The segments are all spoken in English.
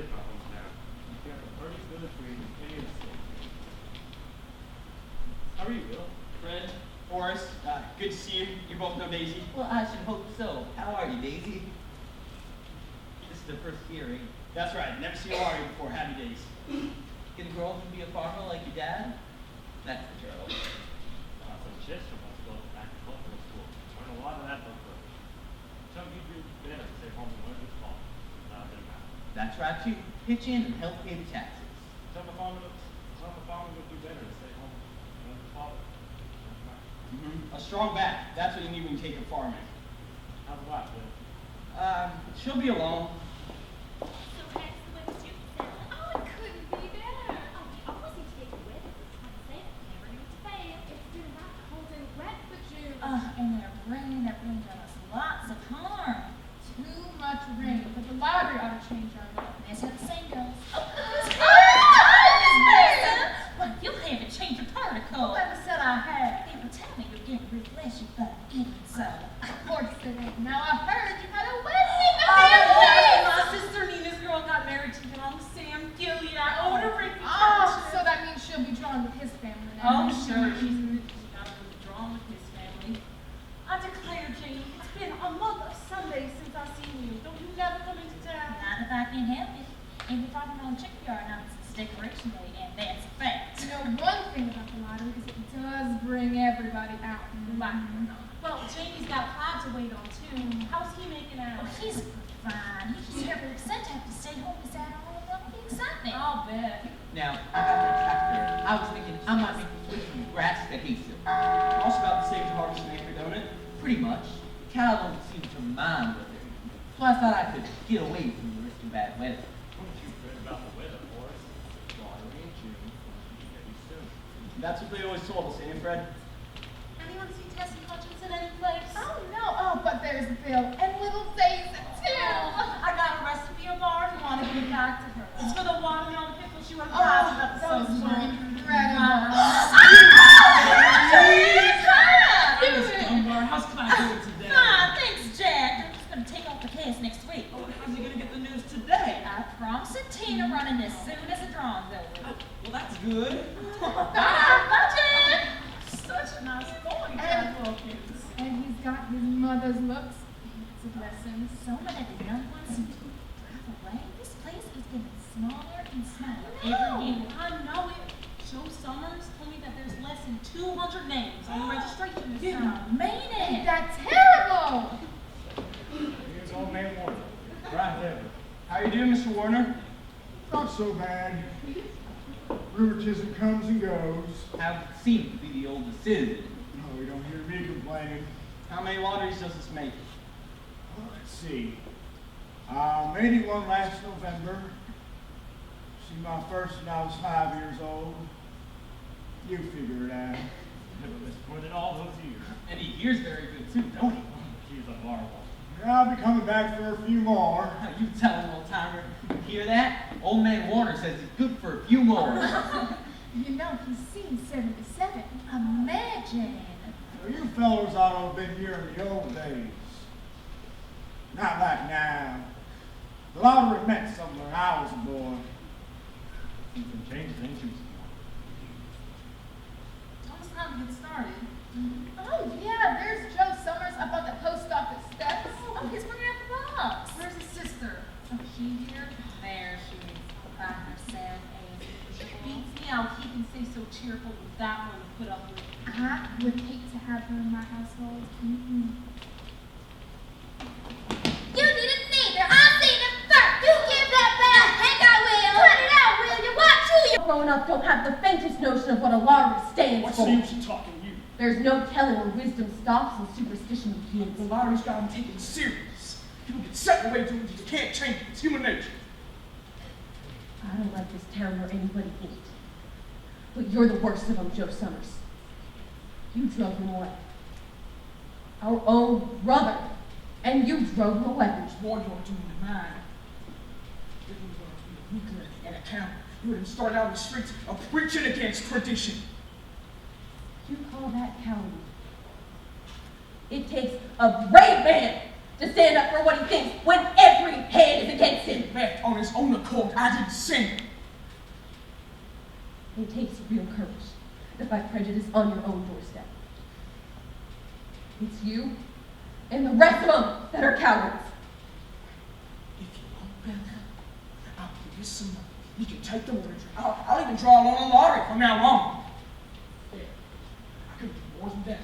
is my hometown. You got the prettiest village green in any of the state. How are you, Bill? Fred, Forrest, good to see you. You both know Daisy. Well, I should hope so. How are you, Daisy? This is the first hearing. That's right. Never seen Laurie before. Happy days. Gonna grow up and be a farmer like your dad? That's the turtle. So Chester must go to agricultural school. Learn a lot of that book. Some of you do better to stay home and learn this fall. That's right, too. Pitch in and help pay the taxes. Some of the farmers would do better to stay home and learn this fall. A strong back. That's what you need when you take a farming. How's the wife, Bill? She'll be alone. So Rex, what did you say? Oh, it couldn't be better. Oh, we always need to get the weather this Wednesday. Never knew to fail. It's been about cold and wet for June. And that rain done us lots of harm. Too much rain, but the library ought to change our law. That's how the saying goes. Miss Mason! Well, you haven't changed your protocol. Whoever said I had? People tell me you're getting real fleshy by getting so. Of course it ain't. Now I heard you had a wedding. My sister Nina's girl got married to young Sam Gilliard. Oh, what a reputation. Oh, so that means she'll be drawn with his family now. Oh, sure. She's got a drawn with his family. I declare, Jane, it's been a month of Sundays since I've seen you. Don't you never come into town? Not if I can help it. And we're talking on chicken yard now. It's Decoration Day, and that's a fact. You know, one thing about the lottery is it does bring everybody out, like it or not. Well, Jamie's got Clyde to wait on, too. How's he making out? Oh, he's fine. He's just terribly upset to have to stay home beside all of them. The excitement. I'll bet. Now, I got that tractor. I was thinking I might make the switch from grass to hayseed. Also about the same to harvest an acre, don't it? Pretty much. Cow don't seem to mind with it. So I thought I could get away from the risk of bad weather. Don't you fret about the weather, Forrest. Lottery in June. Maybe soon. That's what they always told us, ain't it, Fred? Anyone see Tessie Hutchinson any place? Oh, no. Oh, but there's Bill and little Daisy, too. I got a recipe of ours and want to give it back to her. It's for the watermelon pickles she went Oh, past about the those soap were bar. incredible. Dunbar, how's Clyde doing today? Ah, thanks, Jack. I'm just going to take off the cast next week. Oh, how's he gonna get the news today? I promised Tina running as soon as the drawing's over. Well, that's good. Bye, Jack. Such a nice boy, And- Wilkins. And he's got his mother's looks. It's a blessing. So many of the young ones seem to drive away. This place is getting smaller and smaller every year. I know it. Joe Summers told me that there's less than 200 names on the registration this You time. don't mean Ain't it. that terrible? Here's old man Warner. Right there. How you doing, Mr. Warner? Not so bad. Rheumatism comes and goes. How seemed to be the oldest citizen. No, you don't hear me complaining. How many lotteries does this make? Well, let's see. Made it one last November. See my first when I was 5 years old. You figure it out. Never disappointed all those years. And he hears very good, too, don't he? He's a marvel. Yeah, I'll be coming back for a few more. You tell him, old timer. Hear that? Old man Warner says he's good for a few more. You know, he's seen 77. Imagine. Well, you fellows ought to have been here in the old days. Not like now. The lottery meant something when I was a boy. You can change things. Tell us how to get started. Oh, yeah, there's Joe Summers up on the post office steps. Oh, he's bringing out the box. Where's his sister? Oh, she here? There she is, all by herself, as It beats me how he can stay so cheerful with that one to put up with. I would hate to have her in my household. You didn't neither. I've seen it first. You give that back. Heck, I will. Cut it out, will you? Watch who you. Grown up don't have the faintest notion of what a lottery stands What's for. the use of talking to you? There's no telling where wisdom stops and superstition begins. The lottery's got them taken serious. People get set away to it, you can't change it. It's human nature. I don't like this town or anybody in it. But you're the worst of them, Joe Summers. You drove him away. Our own brother. And you drove him away. Boy, you're doing the mine. If you were to be a weakling and a coward, you would have started out in the streets of preaching against tradition. You call that cowardly? It takes a brave man to stand up for what he thinks when every hand is against him. Left on his own accord. I didn't send him. It takes real courage to fight prejudice on your own doorstep. It's you and the rest of them that are cowards. If you want Bella, I'll give you some money. You can take the water. I'll even draw on a lottery from now on. There. I can do more than that.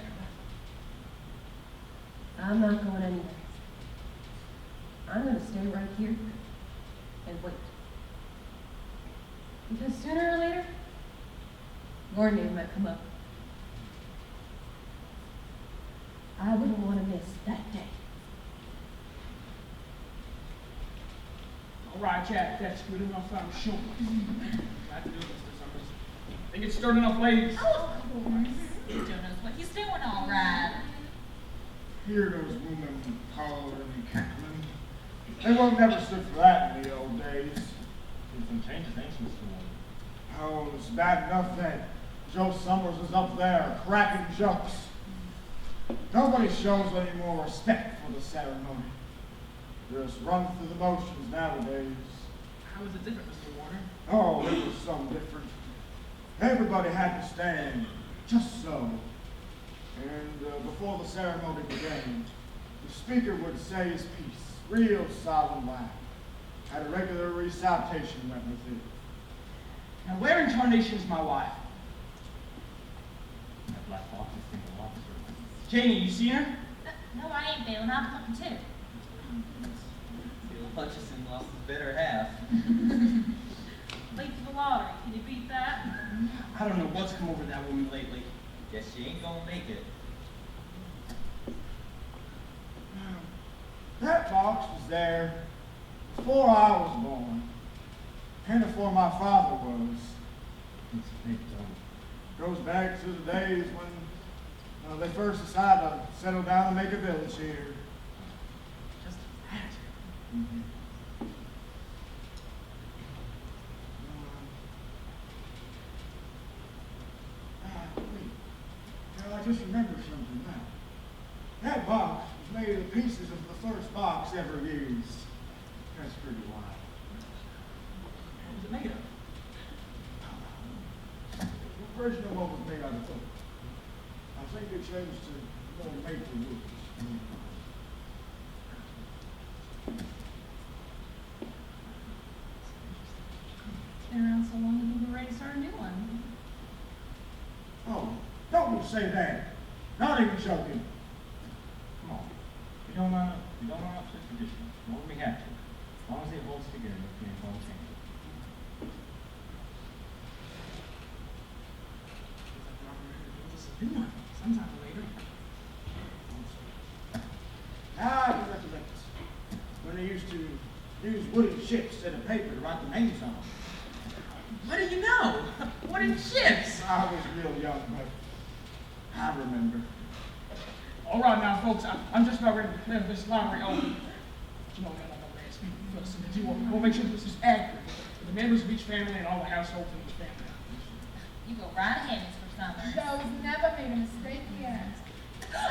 I'm not going anywhere. I'm going to stay right here and wait. Because sooner or later, your name might come up. I wouldn't want to miss that day. All right, Jack, that's good enough, I'm sure. Glad to do it, Mr. Summers. Think it's stirred enough, ladies? Oh, of course. He's doing what he's doing all right. Hear those women hollering and cackling. They won't never stood for that in the old days. There's some changes, ain't you, Mr. Warren? Oh, it's bad enough that Joe Summers is up there cracking jokes. Nobody shows any more respect for the ceremony. Just run through the motions nowadays. How is it different, Mr. Warner? Oh, it was so different. Everybody had to stand, just so. And before the ceremony began, the speaker would say his piece, real solemn loud. Had a regular recitation went with it. Now, where in tarnation's my wife? That black box is single officer. Janie, you seen her? No, I ain't Bill, and I'm looking too. Bill Hutchison lost his better half. Late for the lottery. Can you beat that? I don't know what's come over that woman lately. Guess she ain't gonna make it. That box was there before I was born, and before my father was. It's a big dog. Goes back to the days when they first decided to settle down and make a village here. Just imagine. Wait. Now, I just remember something now. That box was made of the pieces of the first box ever used. That's pretty wild. What was it made of? The original one was made out of oak. I think it changed to more maple wood. It's been around so long that we're ready to start a new one. Oh, don't you say that. Not even joking. Come on. We don't upset tradition. More than we have to. As long as it holds together, we ain't gonna change it. New one, sometime later. I can recollect when they used to use wooden ships instead of paper to write the names on. What do you know? What in ships? I was real young, but I remember. All right now, folks, I'm just about ready to declare this lottery open. You know, I got my last meeting first, and we'll make sure this is accurate for the members of each family and all the households in each family. You go right ahead, Mr. Summers. Joe's never made a mistake yet. Say,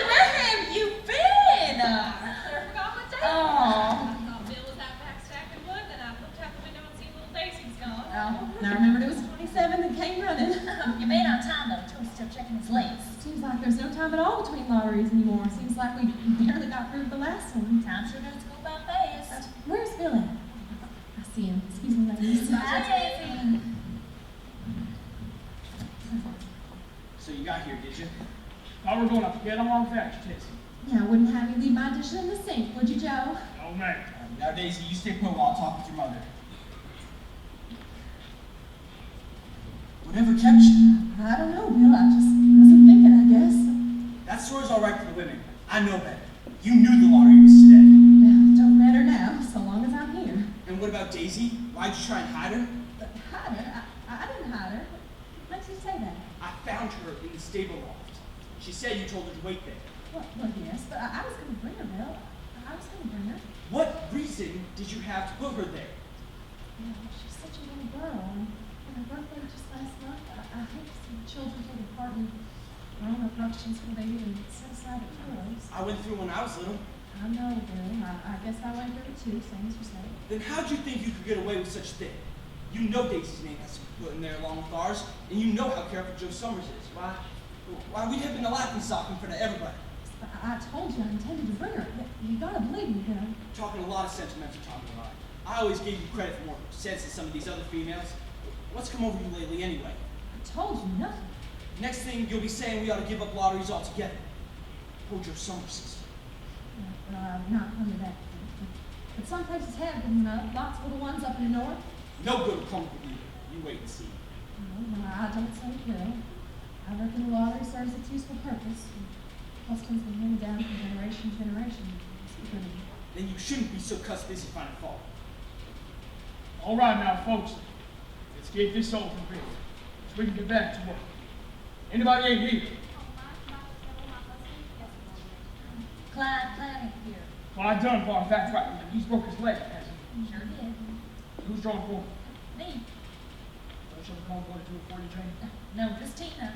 where have you been? Claire forgot what day. Oh. I thought Bill was out back stacking wood, then I looked out the window and seen little Daisy's gone. Oh. And I remembered it was 27 and came running. You made on time though. Joe's still checking his list. Seems like there's no time at all between lotteries anymore. Seems like we barely got through the last one. Time sure does go by fast. Where's Bill at? I see him. Excuse me, ladies. Hi, Daisy. So you got here, did you? Thought we were going to get along fast, Tessie. Yeah, I wouldn't have you leave my dishes in the sink, would you, Joe? Oh, man. Now, Daisy, you stay put while I talk with your mother. Whatever kept you? I don't know, Bill. I just wasn't thinking, I guess. That story's all right for the women. I know better. You knew the lottery was today. Well, it don't matter now, so long as I'm here. And what about Daisy? Why'd you try and hide her? But hide her? I didn't hide her. What makes you say that? I found her in the stable loft. She said you told her to wait there. Well, yes, but I was going to bring her, Bill. I was going to bring her. What reason did you have to put her there? Yeah, she's such a little girl, and her birthday just last month. I hate to see children take part in grown-up functions when they even set aside a pillows. I went through when I was little. I know, Bill. I guess I went through it too, same as you said. Then how'd you think you could get away with such a thing? You know Daisy's name has to be put in there along with ours, and you know how careful Joe Summers is. Why we'd have been a laughing stock in front of everybody. I told you I intended to bring her. You gotta believe me, Bill. Talking a lot of sentimental talking about it. I always gave you credit for more sense than some of these other females. What's come over you lately anyway? I told you nothing. Next thing you'll be saying we ought to give up lotteries altogether. Poor Joe Summers sister. Not under that. But some places have them, lots of little ones up in the north. No good will come from either. You wait and see. No, I don't say it will. I reckon the lottery serves its useful purpose. Custom's been handed down from generation to generation. It's good. Then you shouldn't be so cussed busy finding fault. All right now, folks, let's get this over with so we can get back to work. Anybody ain't here? Clyde ain't here. Clyde Dunbar, that's right. He's broke his leg, hasn't he? Sure did. Who's drawing for him? Me. Don't you call for you, Jane? No, just Tina.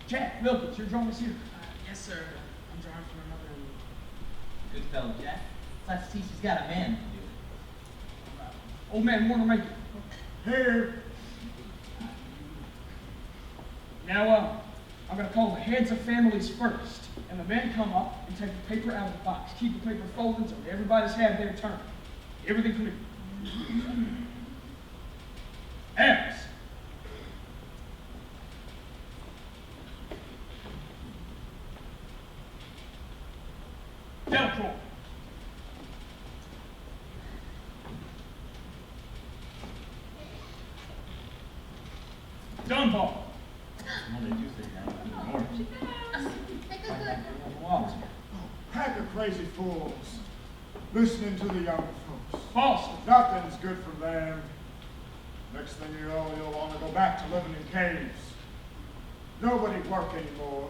Jack Wilkins, your drawing is here. Yes, sir. I'm drawing for another. Good fellow, Jack. Let's see, she's got a man to do it. Old man Warner make it. Here. Now, I'm going to call the heads of families first, and the men come up and take the paper out of the box. Keep the paper folded so everybody's had their turn. Everything clear. Adams. Delacroix. Dunbar. Monday, Tuesday, now, in the morning. Wallace. Pack of crazy fools. Listening to the younger folks. Boston. Nothing's good for them. Next thing you know, you'll want to go back to living in caves. Nobody work anymore.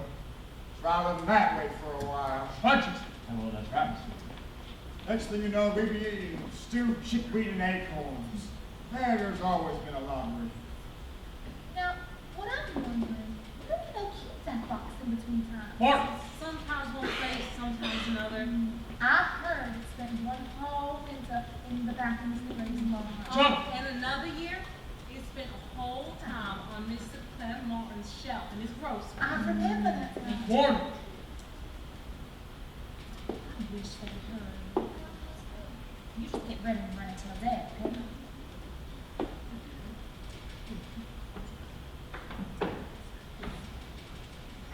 Try living that way for a while. Hutchinson. Oh, well, that's right, Mr. Next thing you know, we be eating stewed chickweed and acorns. There's always been a lottery. Now, what I'm wondering, where do they keep that box in between times? Martin. Sometimes one place, sometimes another. I've heard it's spent one whole winter in the back of Mr. Gray's lawn. Jump. And another year, it spent a whole time on Mr. Clem Martin's shelf in his grocery. I remember that. Warner. I wish they heard. You should get ready and run until that, okay?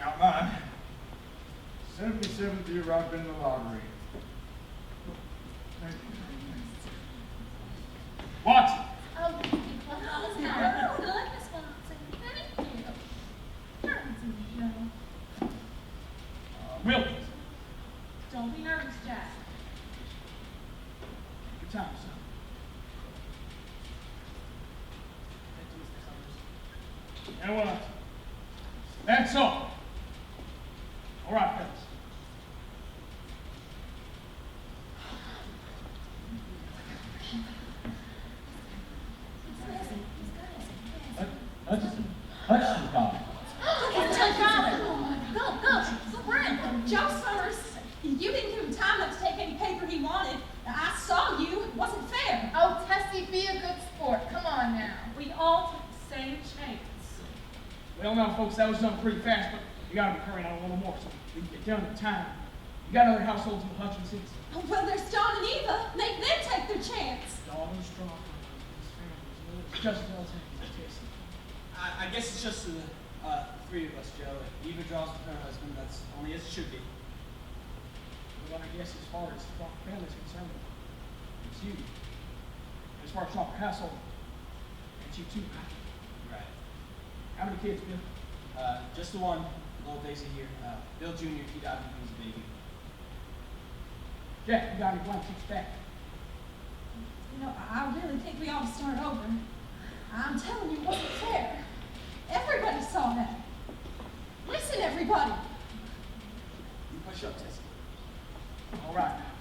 Now mine. 77th year I've been in the lottery. Thank you. Watson. Oh, good, Miss Watson. Thank you. Turn to me, Joe. Wilkins. Don't be nervous, Jack. Good time, son. Now, that's all. All right, fellas. Hutchinson. Hutchinson's gone. Go, Brent. Joe Summers, you didn't give him time enough to take any paper he wanted. I saw you. It wasn't fair. Oh, Tessie, be a good sport. Come on now. We all took the same chance. Well, now, folks, that was done pretty fast, but you gotta be hurrying on a little more so we can get done in time. You got other households in the Hutchinsons. Oh, well, there's John and Eva. Make them take their chance. Daughters, strong families, just as well as Tessie. I guess it's just the three of us, Joe. If Eva draws with her husband, that's only as it should be. Well, I guess as far as the family's concerned, it's you. As far as Chalker household, it's you too, right? Right. How many kids, Bill? Just the one, little Daisy here. Bill Jr., he died when he was a baby. Jack, you got any blank kicks back? You know, I really think we ought to start over. I'm telling you, it wasn't fair. Everybody saw that. Listen, everybody. You push up, Tessie. All right, now.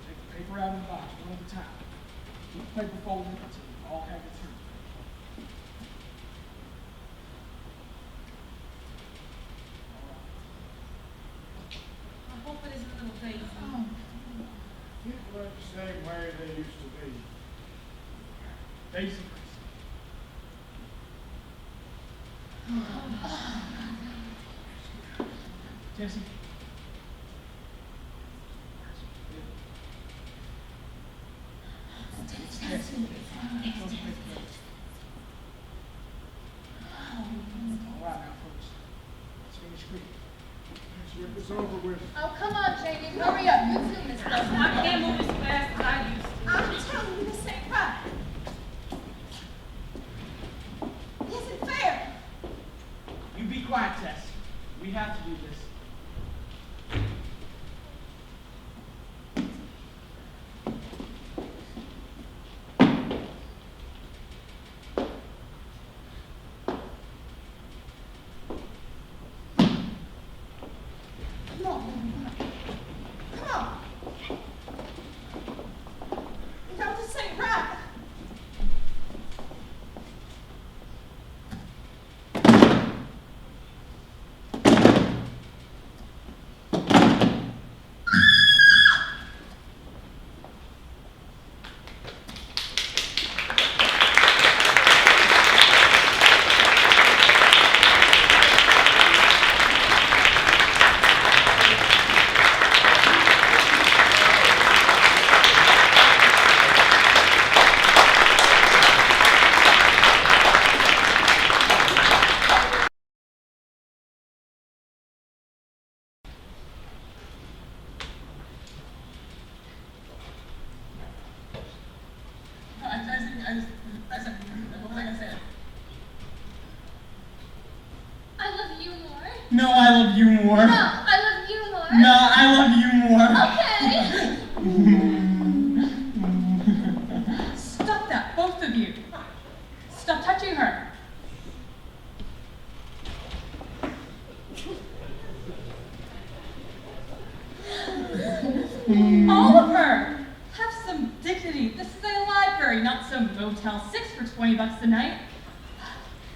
Take the paper out of the box one at a time. Keep the paper folded until you all have it through. I hope it isn't little Daisy. the same way they used to be. Basically. Jesse. All right now, folks. Let's finish quick. Let's get this over with. Oh, come on, Jamie, hurry up. You too, Miss Dawson. I can't move as fast as I used to. I'm telling you, this ain't right. It isn't fair. You be quiet, Tess. We have to do this. Come on. Come on. You know, this ain't right. What was I gonna say? I love you more. No, I love you more. No, I love you more. No, I love you more. Okay. Stop that, both of you. Stop touching her. All of her. Have some dignity. This is a library, not some Motel 6 for $20 a night.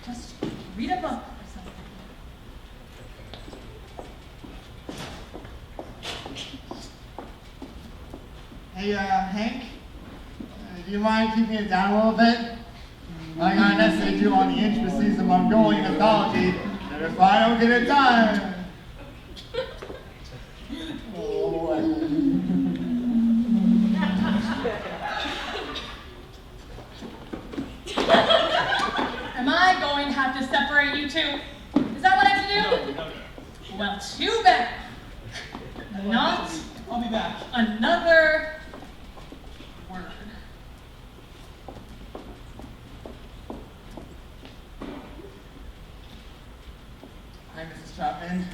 Just read a book or something. Hey, Hank, do you mind keeping it down a little bit? I got an essay due on the intricacies of Mongolian mythology, and if I don't get it done... Am I going to have to separate you two? Is that what I have to do? Well, too bad. Not I'll be back. another word. Hi, Mrs. Chapman.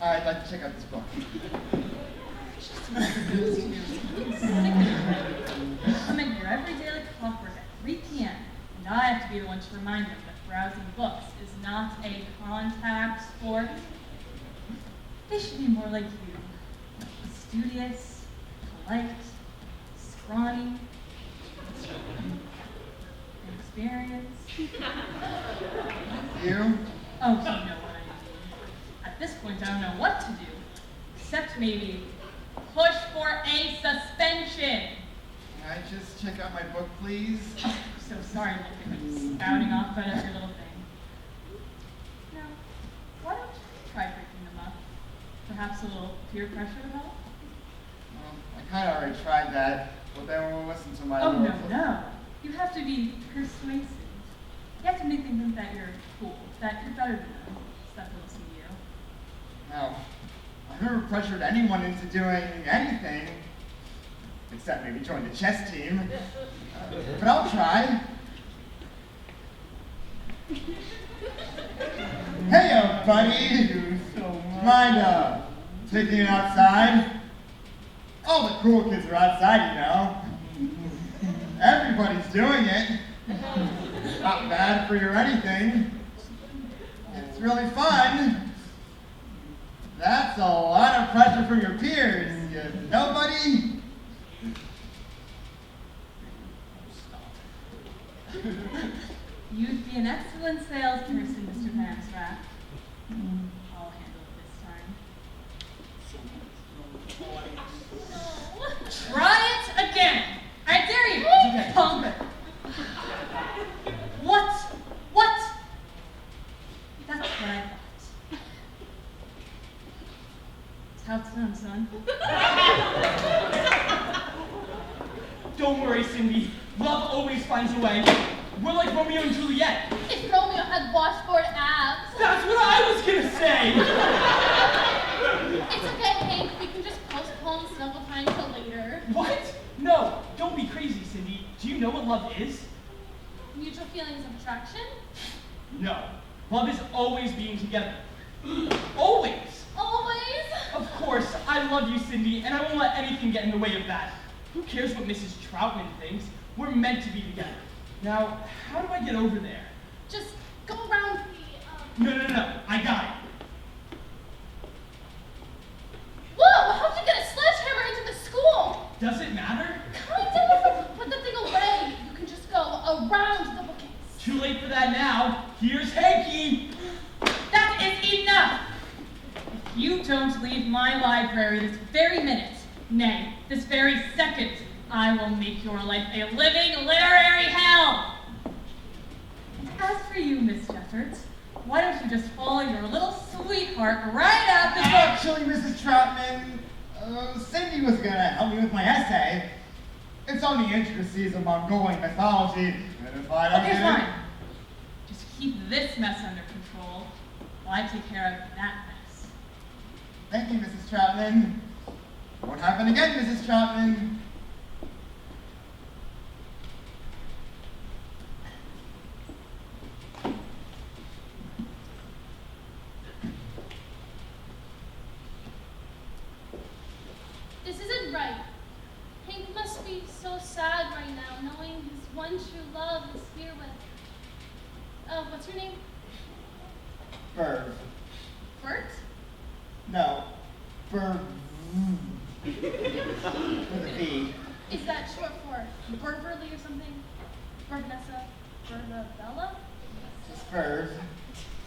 I'd like to check out this book. Come in here every day like clockwork at 3 p.m. and I have to be the one to remind them that browsing books is not a contact sport. They should be more like you. Studious, polite, scrawny, inexperienced. You? Oh, you know what I mean. At this point, I don't know what to do, except maybe push for a suspension. Can I just check out my book, please? Oh, I'm so sorry, Lincoln, spouting off about every little thing. Now, why don't you try breaking them up? Perhaps a little peer pressure to help? Well, I kind of already tried that, but they won't listen to my Oh, no, little- no. You have to be persuasive. You have to make them think that you're cool, that you're better than them, so that they'll listen to you. Now, I've never pressured anyone into doing anything, except maybe join the chess team. But I'll try. Hey, buddy. Mind taking it outside? All the cool kids are outside, you know. Everybody's doing it. Not bad for you or anything. It's really fun. That's a lot of pressure from your peers. You know, buddy? You'd be an excellent salesperson, Mr. Hamstrack. I'll handle it this time. Try it Don't worry, Cindy. Love always finds a way. We're like Romeo and Juliet. If Romeo had washboard abs. That's what I was gonna say. It's okay, Hank. We can just postpone snuggle time till later. What? No, don't be crazy, Cindy. Do you know what love is? Mutual feelings of attraction? No. Love is always being together. Always. Always? Of course, I love you, Cindy, and I won't let anything get in the way of that. Who cares what Mrs. Troutman thinks? We're meant to be together. Now, how do I get over there? Just go around the, No. I got it. Whoa! How'd you get a sledgehammer into the school? Does it matter? Kind of. Put the thing away. You can just go around the bookcase. Too late for that now. Here's Hanky. That is enough! If you don't leave my library this very minute, nay, this very second, I will make your life a living literary hell! As for you, Miss Jeffords, why don't you just follow your little sweetheart right out the door? Actually, Mrs. Troutman, Cindy was gonna help me with my essay. It's on the intricacies of Mongolian mythology, and if I don't Okay, get fine. it... Just keep this mess under control while I take care of that mess. Thank you, Mrs. Troutman. Won't happen again, Mrs. Troutman. This isn't right. Hank must be so sad right now, knowing his one true love is here with... what's your name? Verve. Bert? No. Verve. With a V. Is that short for Beverly or something? Vanessa? Bella? It's Verve.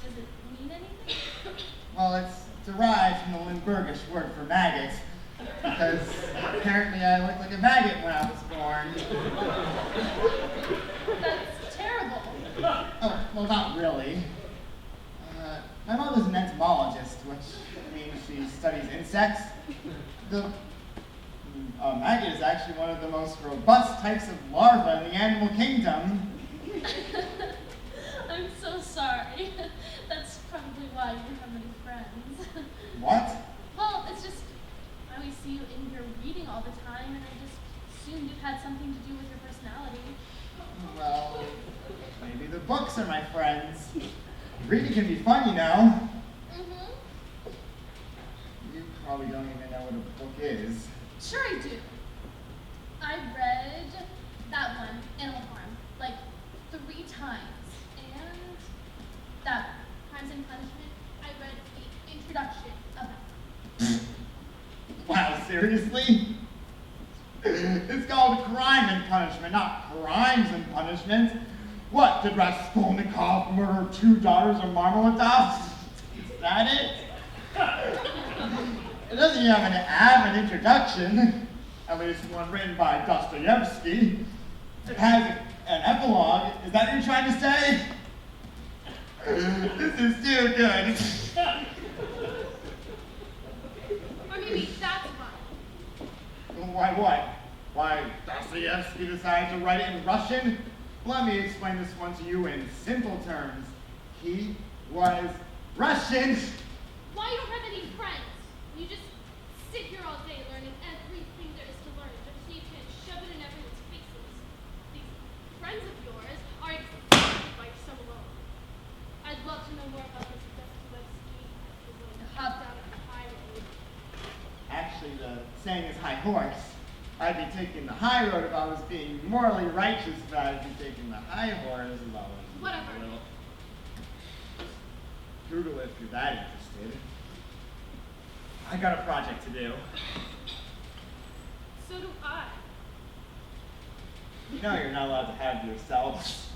Does it mean anything? Well, it's derived from the Limburgish word for maggot, because apparently I looked like a maggot when I was born. That's terrible. Oh, well, not really. My mother's an entomologist, which means she studies insects. The maggot is actually one of the most robust types of larva in the animal kingdom. I'm so sorry. That's probably why you don't have many friends. What? Well, it's just, I always see you in here reading all the time, and I just assumed it had something to do with your personality. Well, maybe the books are my friends. Reading can be fun, you know. Mm-hmm. You probably don't even know what a book is. Sure I do. I read that one, Animal Farm, like 3 times. And that Crimes and Punishment, I read the introduction about. Wow, seriously? It's called Crime and Punishment, not Crimes and Punishment. What, did Raskolnikov murder 2 daughters of Marmeladov? Is that it? It doesn't even have an introduction, at least one written by Dostoevsky. It has an epilogue. Is that what you're trying to say? This is too good. Or maybe that's why. Why what? Why Dostoevsky decided to write it in Russian? Let me explain this one to you in simple terms. He was Russian. Why you don't have any friends? You just sit here all day learning everything there is to learn, just so you can shove it in everyone's faces. These friends of yours are exhausted by yourself alone. I'd love to know more about this Dostoevsky. You're going to hop down on the high road. Actually, the saying is high horse. I'd be taking the high road if I was being morally righteous, but I'd be taking the high horse if I was Whatever. a little. Google it if you're that interested. I got a project to do. So do I. You know you're not allowed to have yourself.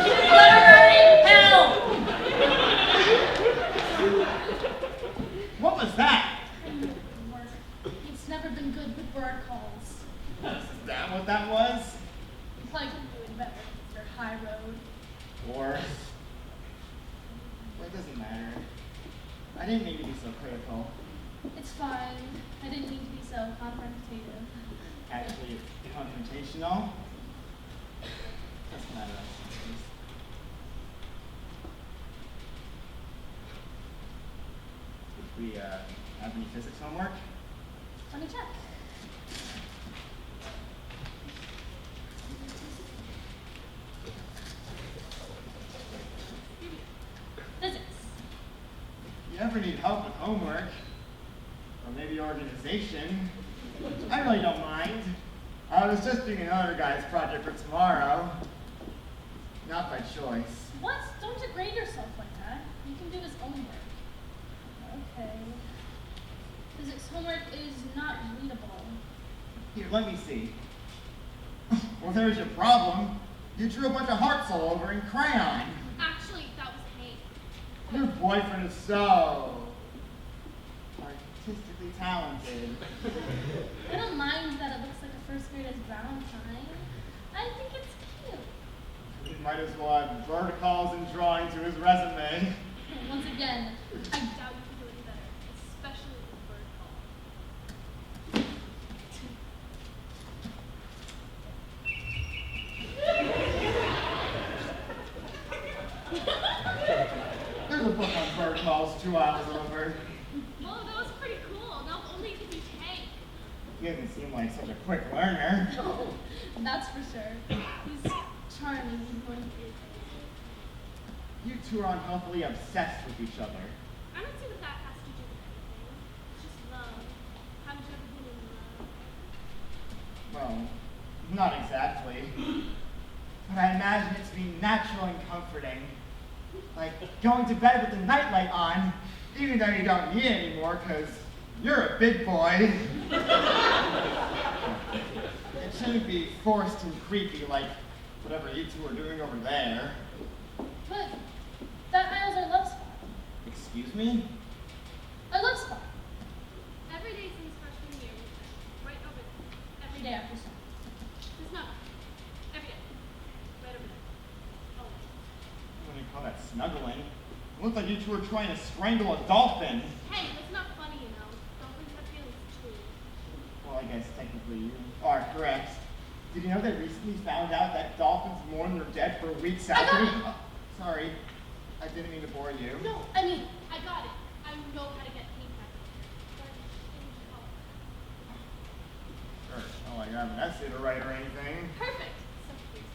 Literary hell! didn't mean to be so critical. It's fine. I didn't mean to be so confrontative. Actually, confrontational. Doesn't matter. Did we have any physics homework? Let me check. Physics. If you ever need help with homework, or maybe organization, I really don't mind. I was just doing another guy's project for tomorrow. Not by choice. What? Don't degrade yourself like that. You can do his own work. Okay. Physics homework is not readable. Here, let me see. Well, there's your problem. You drew a bunch of hearts all over in crayon. Actually, that was Hank. Your boyfriend is so artistically talented. I don't mind that it looks like a first grader's Valentine. I think it's cute. He might as well add verticals and drawing to his resume. Once again, I doubt you can do any better, especially with bird call. There's a book on bird calls 2 hours over. Well, that was pretty cool. Now if only you could be Hank. He doesn't seem like such a quick learner. That's for sure. He's charming. He's going to be. You two are unhealthily obsessed with each other. I don't see what that has to do with anything. It's just love. Haven't you ever been in love? Well, not exactly. But I imagine it to be natural and comforting. Like going to bed with the nightlight on, even though you don't need it anymore because you're a big boy. It shouldn't be forced and creepy like whatever you two are doing over there. But that aisle's our love spot. Excuse me? Our love spot. Every day since freshman year, right over there. Every day after summer. There's not every day. Right over there. Always. What do you call that, snuggling? It looks like you two are trying to strangle a dolphin. Hey, that's not funny, you know. Dolphins have feelings too. Well, I guess technically you are correct. Did you know they recently found out that dolphins mourn their dead for weeks I got after? it. Oh, sorry, I didn't mean to bore you. No, I mean, I got it. I know how to get paint back in there. But change color. Sure. Oh, I have an essay to write or anything. Perfect. So basic.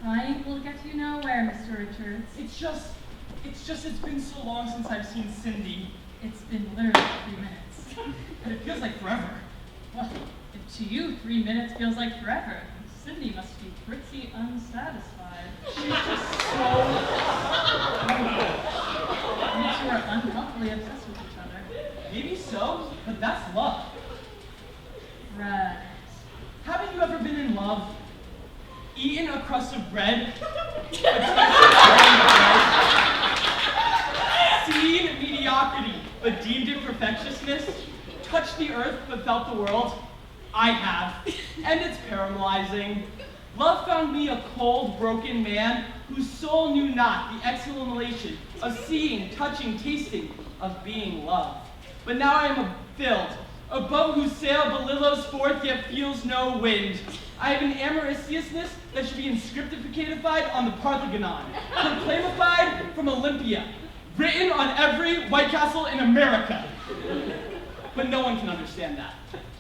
Crying will get you nowhere, Mr. Richards. It's been so long since I've seen Cindy. It's been literally 3 minutes. And it feels like forever. Well, if to you 3 minutes feels like forever, Cindy must be pretty unsatisfied. She's just so... You two are unhealthily obsessed with each other. Maybe so, but that's love. Right. Haven't you ever been in love? Eaten a crust of bread? Seen mediocrity, but deemed it perfectiousness? Touched the earth, but felt the world? I have, and it's paralyzing. Love found me a cold, broken man whose soul knew not the exhalation of seeing, touching, tasting, of being loved. But now I am filled, a boat whose sail belillows forth yet feels no wind. I have an amorisciousness that should be inscriptified on the Parthenon, proclamified from Olympia, written on every White Castle in America. But no one can understand that,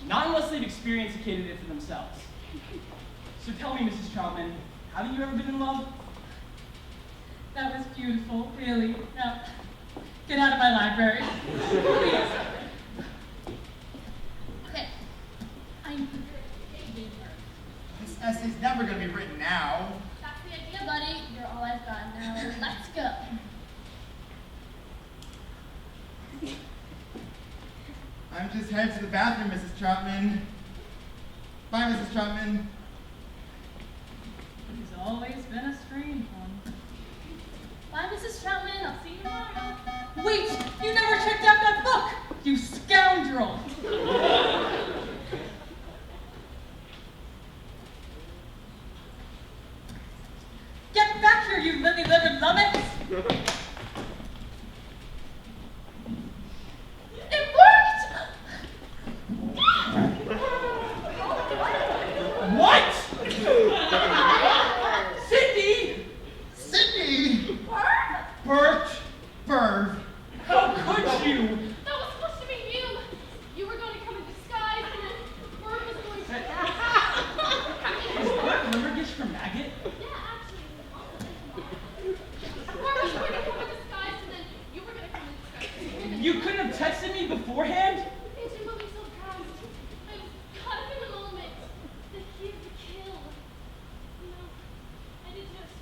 not unless they've experienced it for themselves. So tell me, Mrs. Troutman, haven't you ever been in love? That was beautiful, really. Now, get out of my library. Please. Okay. I'm dating her. This essay's never going to be written now. That's the idea, buddy. You're all I've got now. Let's go. I'm just headed to the bathroom, Mrs. Troutman. Bye, Mrs. Troutman. He's always been a strange one. Bye, Mrs. Troutman. I'll see you tomorrow. Wait! You never checked out that book! You scoundrel! delivered lummox? It worked! What? Cindy! Cindy! Bert! Berv. How could you? That was supposed to be you. You were going to come in disguise, and then Bert was going to. Is Bert Limerigish from Maggot? Yeah, actually, Bert was going to come in disguise, and then you were going to come in disguise. You couldn't have texted me beforehand? It didn't move me so fast. I was caught up in the moment. The heat of the kill. You know, I did just.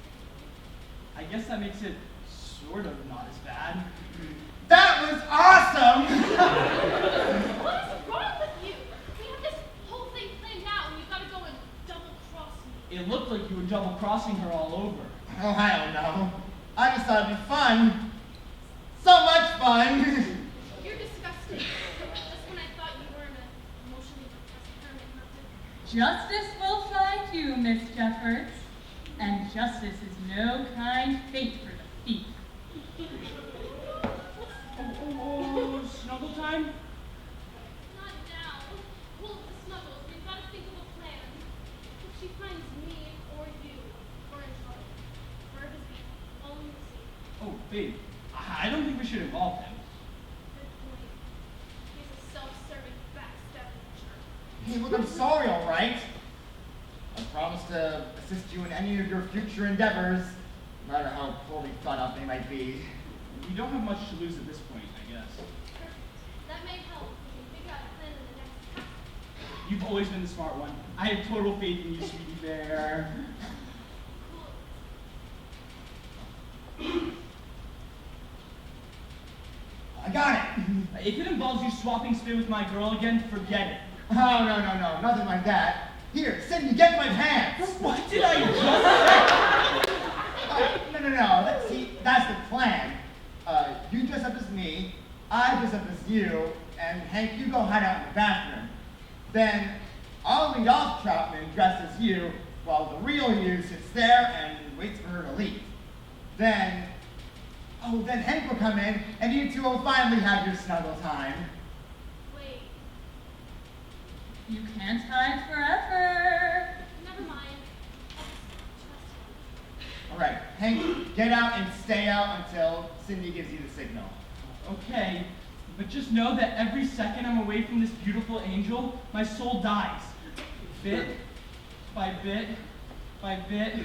I guess that makes it sort of not as bad. That was awesome! What is wrong with you? We have this whole thing planned out, and you've got to go and double cross me. It looked like you were double crossing her all over. Oh, I don't know. I just thought it'd be fun. So much fun! You're disgusting. Just when I thought you were an emotionally depressed hermit, nothing. Justice will find you, Miss Jeffords. And justice is no kind fate for the thief. Oh, snuggle time? Not now. Hold the snuggles. We've got to think of a plan. If she finds me or you, we're in trouble. Verb is the only scene. Oh, babe, I don't think we should involve him. Good point. He's a self-serving, backstabbing jerk. Hey, look, I'm sorry, all right? I promise to assist you in any of your future endeavors, no matter how poorly thought out they might be. We don't have much to lose at this point, I guess. Perfect. That may help. We can figure out a plan in the next half. You've always been the smart one. I have total faith in you, sweetie bear. Cool. I got it! If it involves you swapping spit with my girl again, forget it. Oh, no, nothing like that. Here, Cindy, get in my pants! What did I just say? No. See, that's the plan. You dress up as me, I dress up as you, and Hank, you go hide out in the bathroom. Then I'll lead off Troutman dressed as you, while the real you sits there and waits for her to leave. Then Hank will come in, and you two will finally have your snuggle time. Wait. You can't hide forever. Never mind. I'll just trust him. All right, Hank, get out and stay out until Cindy gives you the signal. Okay, but just know that every second I'm away from this beautiful angel, my soul dies. Bit by bit by bit.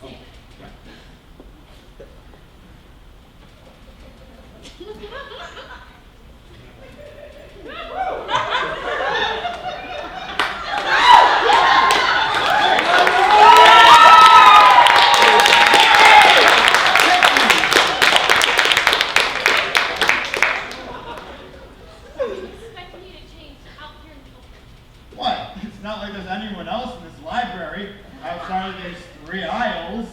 Oh, right. Expect me to change out here in the open. What? It's not like there's anyone else in this library outside of these 3 aisles.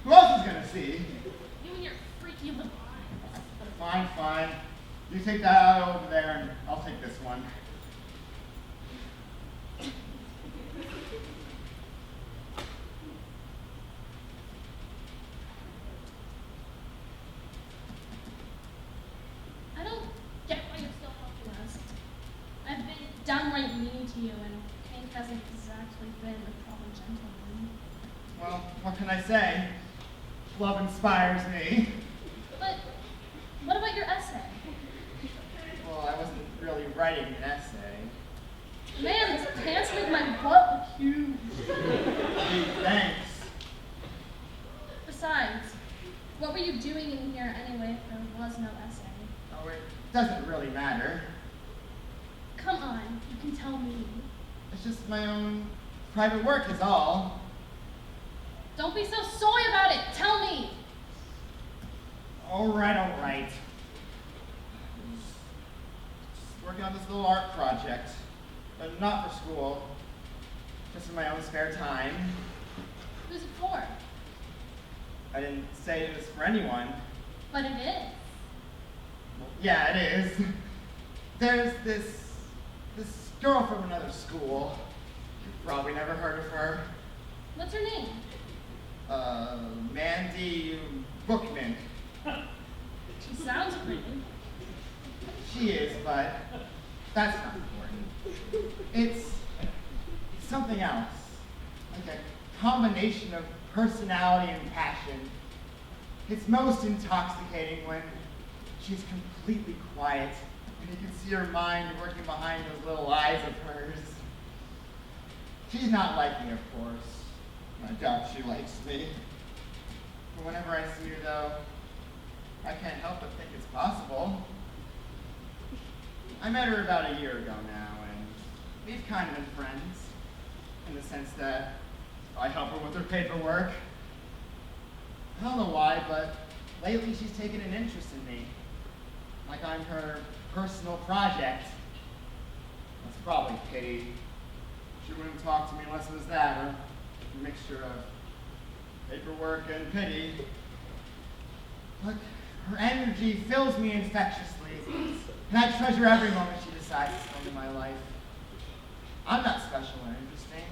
Who else is gonna see? You and your freaky little eyes. Fine. You take that aisle over there, and I'll take this one. I don't get why you're still helping us. I've been downright mean to you, and Hank hasn't exactly been a proper gentleman. Well, what can I say? Love inspires me. But what about your essay? Well, I wasn't really writing an essay. Man, those pants make my butt look huge. Hey, thanks. Besides, what were you doing in here anyway if there was no essay? Oh, it doesn't really matter. Come on, you can tell me. It's just my own private work is all. Don't be so soy about it. Tell me. All right. Just working on this little art project, but not for school, just in my own spare time. Who's it for? I didn't say it was for anyone. But it is. Well, yeah, it is. There's this girl from another school. You've probably never heard of her. What's her name? Mandy Bookman. She sounds pretty. She is, but that's not important. It's something else. Like a combination of personality and passion. It's most intoxicating when she's completely quiet and you can see her mind working behind those little eyes of hers. She's not like me, of course. I doubt she likes me. But whenever I see her, though, I can't help but think it's possible. I met her about a year ago now, and we've kind of been friends, in the sense that I help her with her paperwork. I don't know why, but lately she's taken an interest in me, like I'm her personal project. That's probably pity. She wouldn't talk to me unless it was that, or a mixture of paperwork and pity. But her energy fills me infectiously, and I treasure every moment she decides to spend in my life. I'm not special or interesting.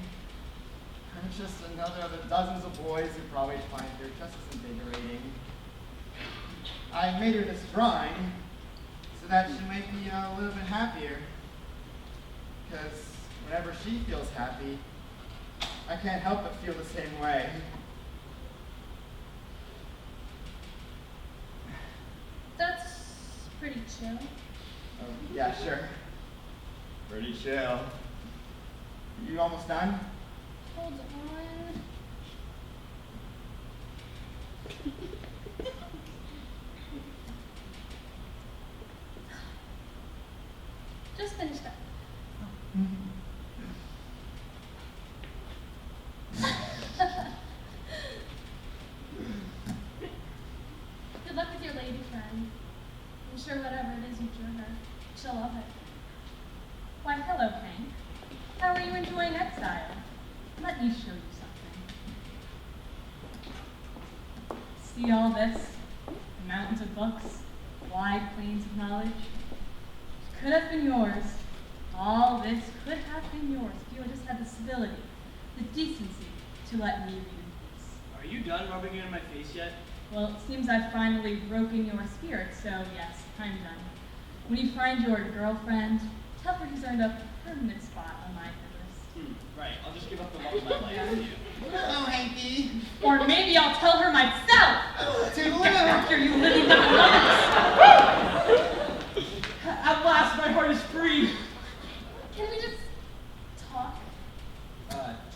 I'm just another of the dozens of boys who probably find her just as invigorating. I made her this drawing so that she'll make me a little bit happier. Because whenever she feels happy, I can't help but feel the same way. That's pretty chill. Oh, yeah, sure. Pretty chill. You almost done? Hold on. Just finished up. Good luck with your lady friend. I'm sure whatever it is you drew her, she'll love it. Why, hello, Hank. How are you enjoying exile? Let me show you something. See all this? Mountains of books, wide plains of knowledge. Could have been yours. All this could have been yours if you had just had the civility, the decency to let me read in peace. Are you done rubbing it in my face yet? Well, it seems I've finally broken your spirit, so yes, I'm done. When you find your girlfriend, tell her he's earned a permanent spot on my list. Right, I'll just give up the love of my life to you. Hello, Hanky. Or maybe I'll tell her myself! Toodaloo. Get back here, you living little nuts! At last, my heart is free. Can we just talk?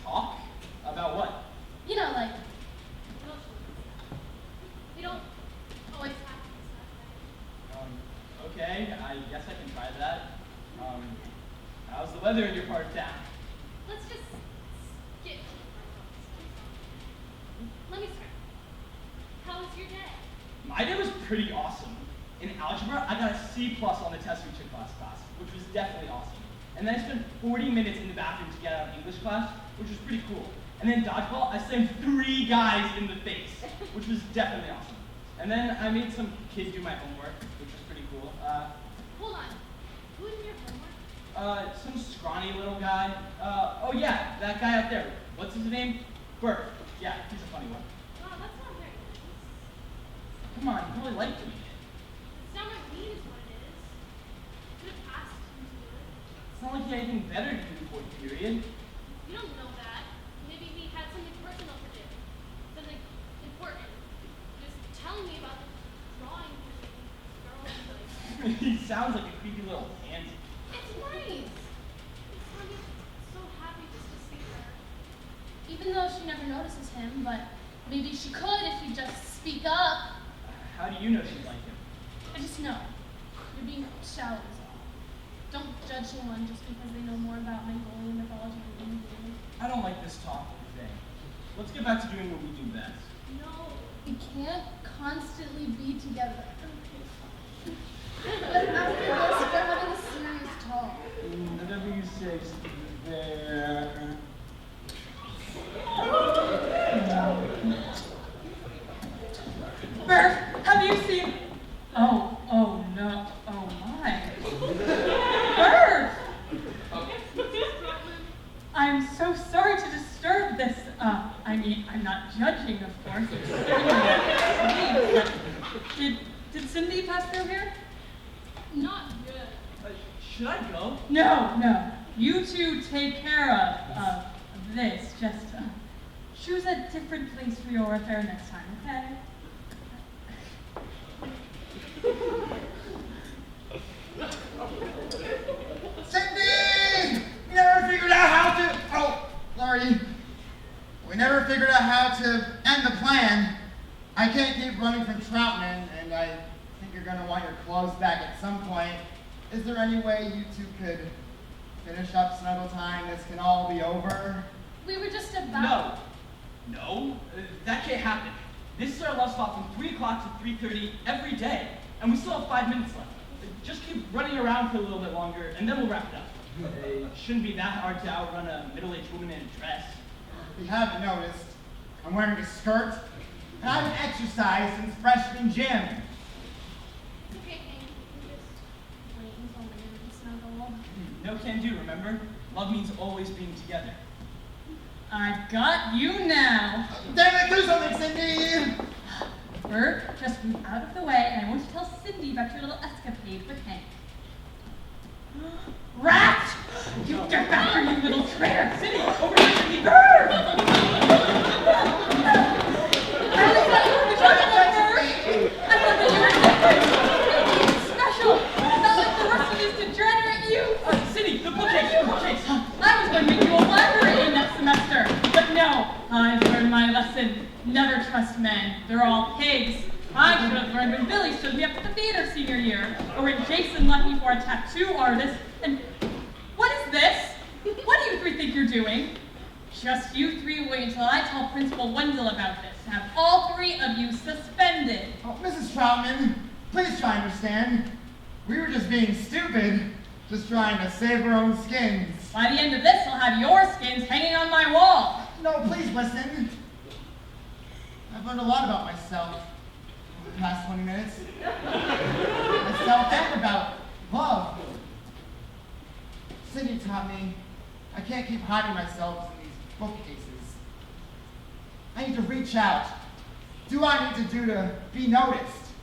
Talk? About what? You know, like, we don't always have to Okay, I guess I can try that. How's the weather in your part of town? Let's just skip to the front office. Let me start. How was your day? My day was pretty awesome. In algebra, I got a C+ on the test we took last class, which was definitely awesome. And then I spent 40 minutes in the bathroom to get out of English class, which was pretty cool. And then dodgeball, I slammed 3 guys in the face, which was definitely awesome. And then I made some kid do my homework, which was pretty cool. Hold on. Who did your homework? Some scrawny little guy. Oh yeah, that guy out there. What's his name? Bert. Yeah, he's a funny one. Wow, that's not very nice. Come on, you really liked me. It's not what mean is what it is. Could have asked him to do it. It's not like he had anything better to do before the period. You don't know that. Maybe he had something personal to do. Something important. Just telling me about the drawing for the girl. Like, He sounds like a creepy little pansy. it's nice. It's gonna be so happy just to see her. Even though she never notices him, but maybe she could if you just speak up. How do you know she'd like him? I just know. You're being shallow is all. Don't judge someone just because they know more about Mongolian mythology than you do. I don't like this talk thing. Let's get back to doing what we do best. No, we can't constantly be together. But after this, we're having a serious talk. Whatever you say, there. Bert, have you seen... Oh no, oh my. Bert! I'm so No. You two take care of this. Just choose a different place for your affair next time, okay? Cindy! We never figured out how to. Oh, sorry. We never figured out how to end the plan. I can't keep running from Troutman, and I think you're gonna want your clothes back at some point. Is there any way you two could finish up Snuggle Time? This can all be over. We were just about. No, that can't happen. This is our love spot from 3 o'clock to 3:30 every day, and we still have 5 minutes left. Just keep running around for a little bit longer, and then we'll wrap it up. It shouldn't be that hard to outrun a middle-aged woman in a dress. If you haven't noticed, I'm wearing a skirt, and I haven't exercised since freshman gym. Okay, Hank. We're just waiting until later to snuggle. No can do, remember? Love means always being together. I've got you now. Damn it, do something, Cindy! Bert, just move out of the way, and I want to tell Cindy about your little escapade with Hank. Rat! You dirtbagger, you little traitor! Cindy, over here, Cindy! Bert! I was not even talking about Bert! I thought that you were different! You were special! Not like the rest of these degenerate youth! Cindy, the bookcase! I was going to make you a librarian next semester, but no, I've learned my lesson. Never trust men. They're all pigs. I should have learned when Billy stood me up at the theater senior year, or when Jason left me for a tattoo artist, and what is this? What do you three think you're doing? Just you three wait until I tell Principal Wendell about this. Have all 3 of you suspended. Oh, Mrs. Troutman, please try and understand. We were just being stupid, just trying to save our own skins. By the end of this, I'll have your skins hanging on my wall. No, please listen. I've learned a lot about myself over the past 20 minutes. Myself and about love. Cindy taught me I can't keep hiding myself in these bookcases. I need to reach out. Do what I need to do to be noticed.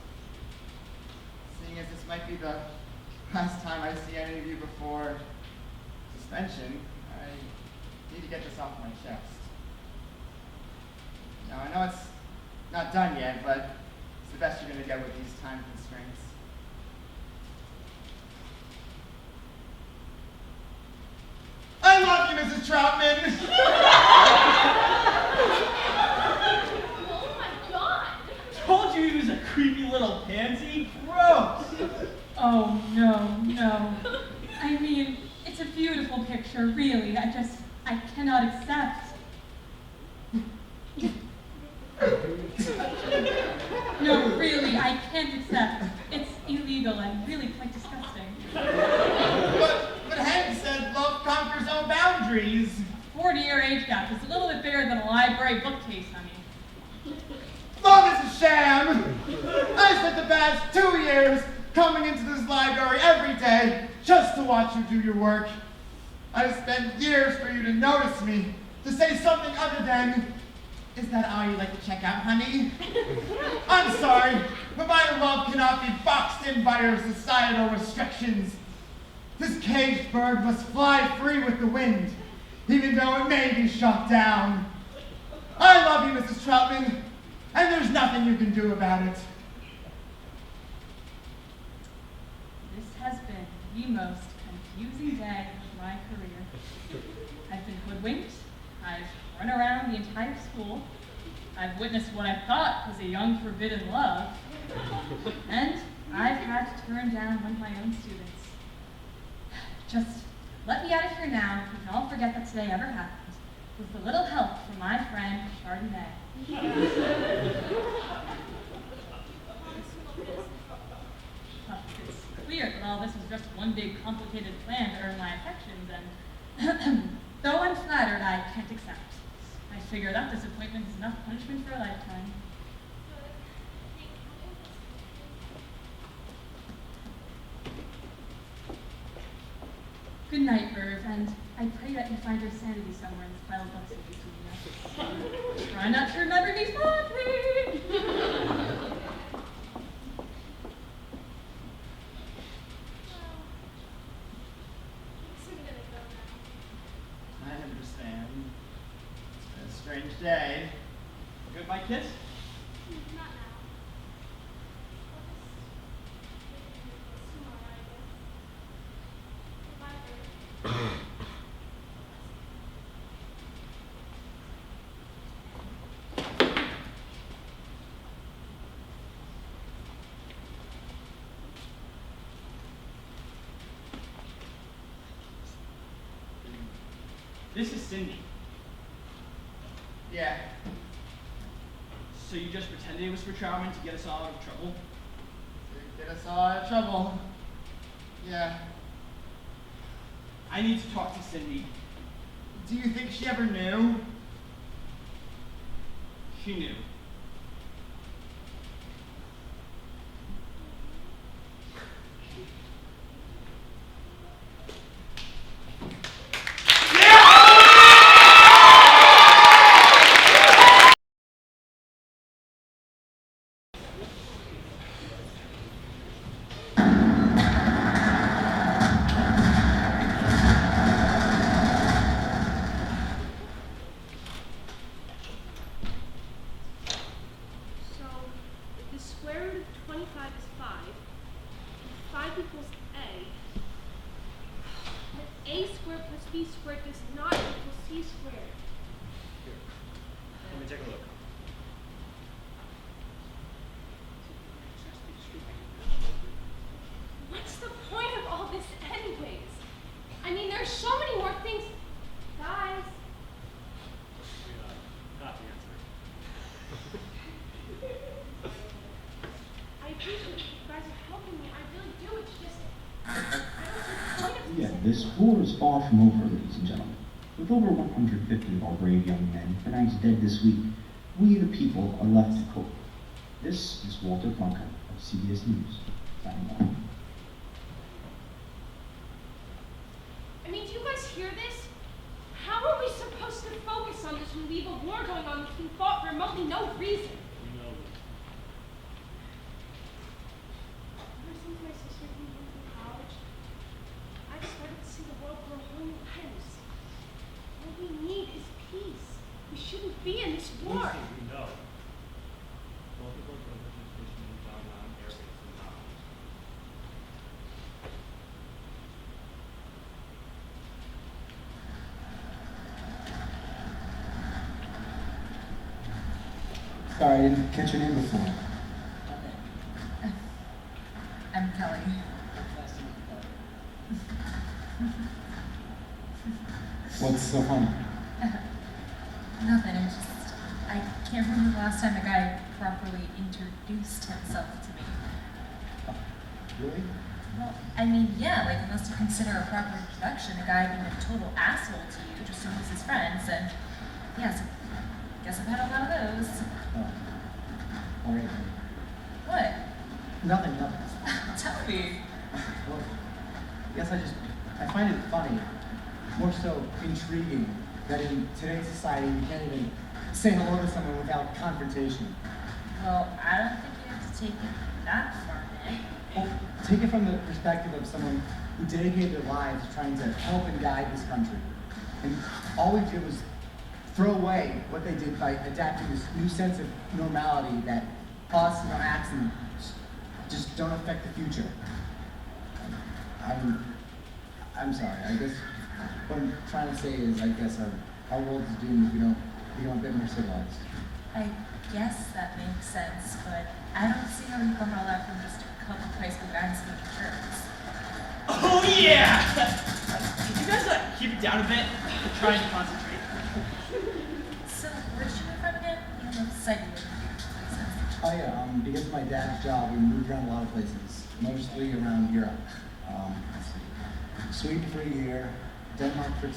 Seeing as this might be the last time I see any of you before suspension, I need to get this off my chest. Now, I know it's not done yet, but it's the best you're going to get with these time constraints. I love you, Mrs. Troutman! Oh my god! Told you he was a creepy little pansy. Gross! Oh, no. I mean, it's a beautiful picture, really. I cannot accept. No, really, I can't accept. It's illegal and really quite disgusting. But Hank said love conquers all boundaries. 40-year age gap is a little bit bigger than a library bookcase, honey. Love is a sham! I spent the past 2 years coming into this library every day just to watch you do your work. I've spent years for you to notice me, to say something other than, "Is that all you like to check out, honey?" I'm sorry, but my love cannot be boxed in by your societal restrictions. This caged bird must fly free with the wind, even though it may be shot down. I love you, Mrs. Troutman, and there's nothing you can do about it. This has been the most confusing day of my career. I've been hoodwinked. I've run around the entire school. I've witnessed what I thought was a young forbidden love. And I've had to turn down one of my own students. Just let me out of here now. We can all forget that today ever happened. With a little help from my friend Chardonnay. It's clear that all this was just one big complicated plan to earn my affections, and though I'm flattered, I can't accept. I figure that disappointment is enough punishment for a lifetime. Good night, Irv, and I pray that you find your sanity somewhere in this pile of books that you Try not to remember me fondly! strange day. Goodbye, kiss. Not now. I'll just tomorrow, I guess. Goodbye, Bert. This is Cindy. Yeah. So you just pretended it was for Charmin to get us all out of trouble? Get us all out of trouble. Yeah. I need to talk to Cindy. Do you think she ever knew? She knew. So, the square root of 25 is 5. 5 equals A. But A squared plus B squared does not equal C squared. Let me take a look. What's the point of all this anyways? I mean, there's so many more things. Guys. Got the answer. I appreciate you guys are helping me. I really do. It's just, I don't see the point of Yeah, this. this war is far from over, ladies and gentlemen. With over 150 of our brave young men pronounced dead this week, we the people are left to cope. This is Walter Bunker of CBS News, signing off. I mean, do you guys hear this? How are we supposed to focus on this when we have a war going on that's been fought for remotely no reason? We know this. Ever since my sister came home from college, I've started to see the world through a whole new lens. All we need is peace. We shouldn't be in this war. Lucy, we know. Both of those representations moved on areas and knowledge. Sorry, I didn't catch your name before. I'm Kelly. What's so funny? Nothing, it's just, I can't remember the last time a guy properly introduced himself to me. Really? Well, I mean, yeah, like, unless you consider a proper introduction, a guy being a total asshole to you just to lose his friends, and, yeah, so, guess I've had a lot of those. Oh. All right. What? Nothing. Tell me. Well, I guess I find it funny, more so intriguing, that in today's society you can't even say hello to someone without confrontation. Well, I don't think you have to take it that far, Nick. Well, take it from the perspective of someone who dedicated their lives trying to help and guide this country. And all we did was throw away what they did by adapting this new sense of normality that us and our acts and just don't affect the future. I'm sorry. I guess what I'm trying to say is, I guess our world is doomed if we don't become a bit more civilized. I guess that makes sense, but I don't see how you come all that from just a couple of high school guys making shirts. Oh yeah! Can you guys keep it down a bit? I'm trying to concentrate. So, where did you move from again? You know, cited with places. Oh yeah, because of my dad's job, we moved around a lot of places, mostly around Europe. Let's see. Sweden for a year, Denmark for 2,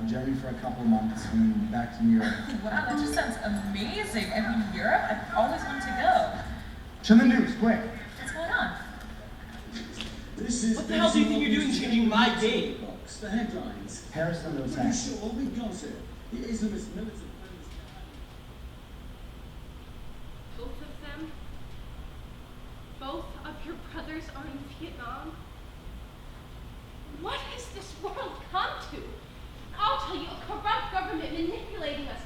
Germany for a couple of months, and then back to New York. Wow, that just sounds amazing. I mean, Europe, I've always wanted to go. Turn the news, quick! What's going on? What the hell do you think you're doing changing my game? The headlines. Paris is under Pretty attack. sure we gossip. It isn't this militant. Both of them? Both of your brothers are in Vietnam? What has this world come to? I'll tell you, a corrupt government manipulating us,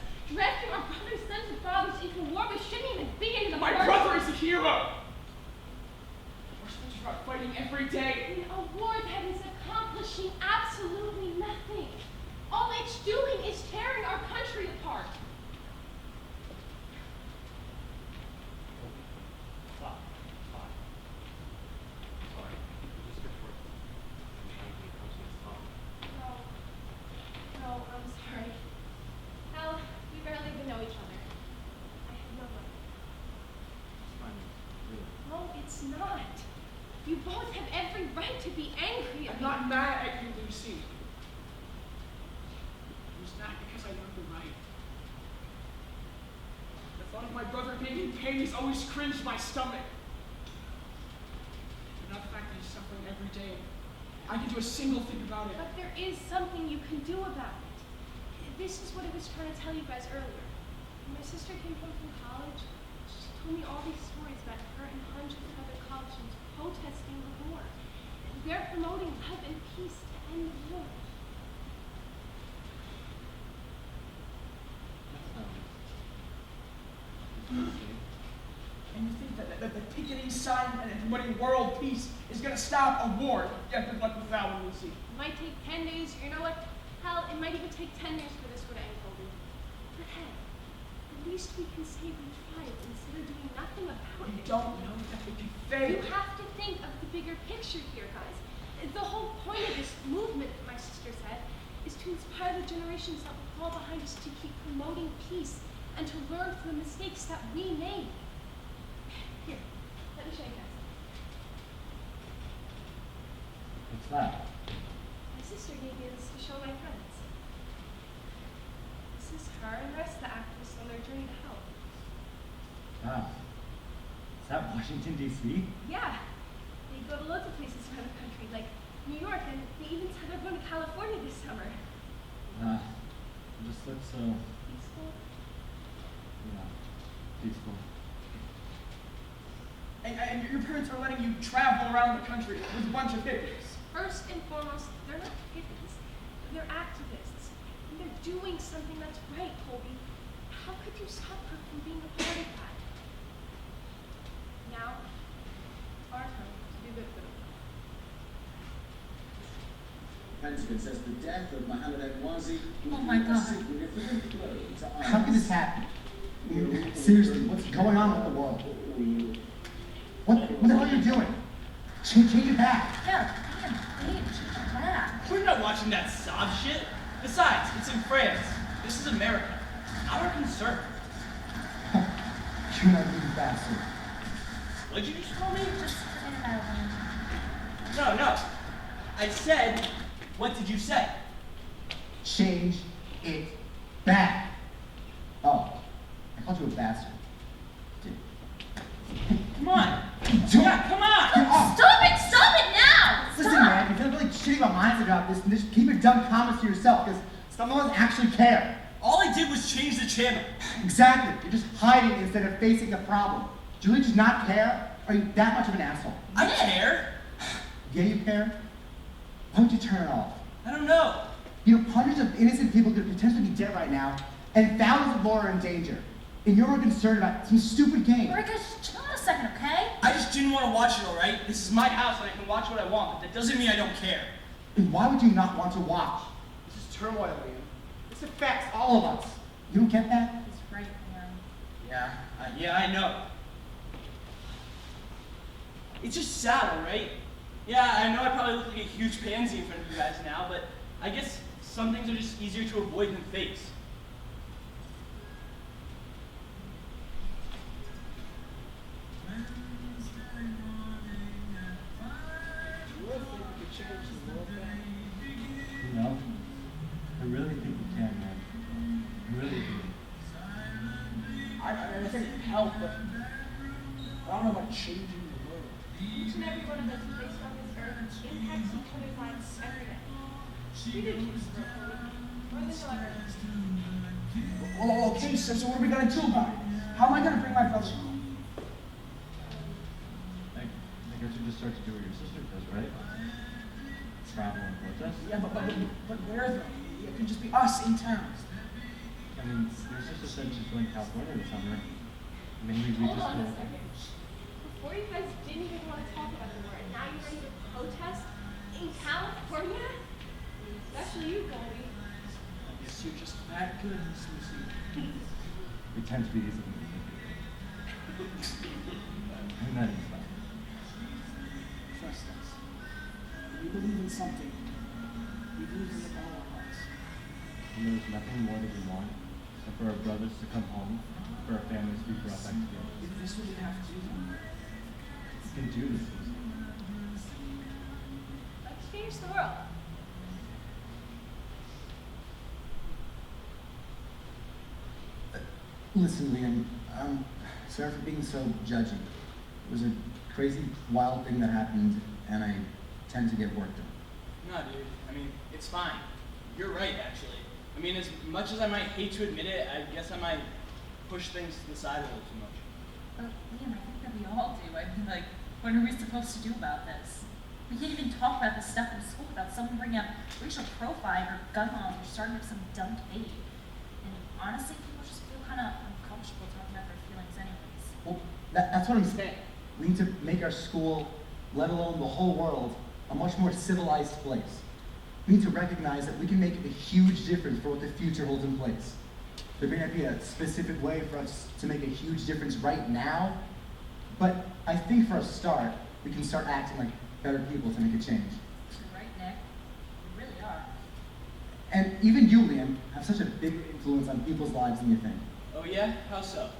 to be angry. I'm not mad at you, Lucy. I was mad because I learned to write. The thought of my brother being in pain has always cringed my stomach. But not the fact that he's suffering every day. I can do a single thing about it. But there is something you can do about it. This is what I was trying to tell you guys earlier. When my sister came home from college, she told me all these stories about her and hundreds of other college students protesting the war. They're promoting love and peace to end the war. And you think that the picketing sign and promoting world peace is going to stop a war? Yeah, good luck with that one, Lucy. It might take 10 days, you know what? Hell, it might even take 10 years for this war to end, Colby. But hey, at least we can say we tried instead of doing nothing about it. You don't know that we can fail. You have to think of the bigger picture here, guys. The whole point of this movement, my sister said, is to inspire the generations that will fall behind us to keep promoting peace and to learn from the mistakes that we made. Here, let me show you guys. What's that? My sister gave me this to show my friends. This is her and the rest of the activists on their journey to help. Ah. Is that Washington, D.C.? Yeah, they go to loads of places around the country, like New York, and they even said they're going to California this summer. It just looks so, Peaceful? yeah, peaceful. And your parents are letting you travel around the country with a bunch of hippies. First and foremost, they're not hippies. They're activists. And they're doing something that's right, Colby. How could you stop her from being a part of that? Now, our turn to do good for the world. Pentagon says the death of Mohammed Al-Wazi Oh would my be a God. significant blow to ISIS. How could this happen? Seriously, what's going on with the world? What the hell are you doing? Change it back. Yeah, damn, bitch, crap. We're not watching that sob shit. Besides, it's in France. This is America. Not our concern. You're not even bastard. What'd you just call me? Just forget about it. No. I said, what did you say? Change it back. Oh, I called you a bastard. Come on. Come on. Stop it now! Listen, Stop! man, if you're really shitting my minds about this, then just keep your dumb comments to yourself, because some of us actually care. All I did was change the channel. Exactly. You're just hiding instead of facing the problem. Do you really just not care? Are you that much of an asshole? I care. Yeah, you care? Why would you turn it off? I don't know. You know, hundreds of innocent people could potentially be dead right now, and thousands more are in danger. And you're more concerned about some stupid game. Marika, just chill out a second, okay? I just didn't want to watch it, all right? This is my house and I can watch what I want, but that doesn't mean I don't care. And why would you not want to watch? This is turmoil, Liam. This affects all of us. You don't get that? He's right, Liam. Yeah, I know. It's just sad, all right? Yeah, I know I probably look like a huge pansy in front of you guys now, but I guess some things are just easier to avoid than face. You know, I really think we can, man. I really do. I think it can help, but I don't know about changing the world. Each and every one of us placed on this earth impacts each other's lives every day. We do choose to work for it, more than you'll ever understand. Well, okay, so what are we gonna do about it? How am I gonna bring my brother home? I guess you just start to do what your sister does, right? Travel and protest. Yeah, but where though? It could just be us in town. I mean, your sister said she's going to California this summer. Maybe we Hold just on a go. second. Before you guys didn't even want to talk about the war, and now you're ready to protest in California? Especially you, Goldie. I guess you're just that good, Miss Lucy. We tend to be easily manipulated. And that is fine. Trust us. We believe in something. We believe in it all our hearts. And there is nothing more that we want than for our brothers to come home, for our families to be brought back together. Is this what we have to do? We can do this. change the world. Listen, Liam, I'm sorry for being so judgy. It was a crazy, wild thing that happened, and I tend to get worked up. No, dude. I mean, it's fine. You're right, actually. I mean, as much as I might hate to admit it, I guess I might push things to the side a little too much. But Liam, I think that we all do. I mean, like, what are we supposed to do about this? We can't even talk about this stuff in school without someone bringing up racial profiling or gun laws or starting up some dumb debate. And honestly, people just feel kind of uncomfortable talking about their feelings anyways. Well, that's what I'm saying. We need to make our school, let alone the whole world, a much more civilized place. We need to recognize that we can make a huge difference for what the future holds in place. There may not be a specific way for us to make a huge difference right now, but I think for a start, we can start acting like better people to make a change. You're right, Nick. We really are. And even you, Liam, have such a big influence on people's lives than you think. Oh yeah? How so?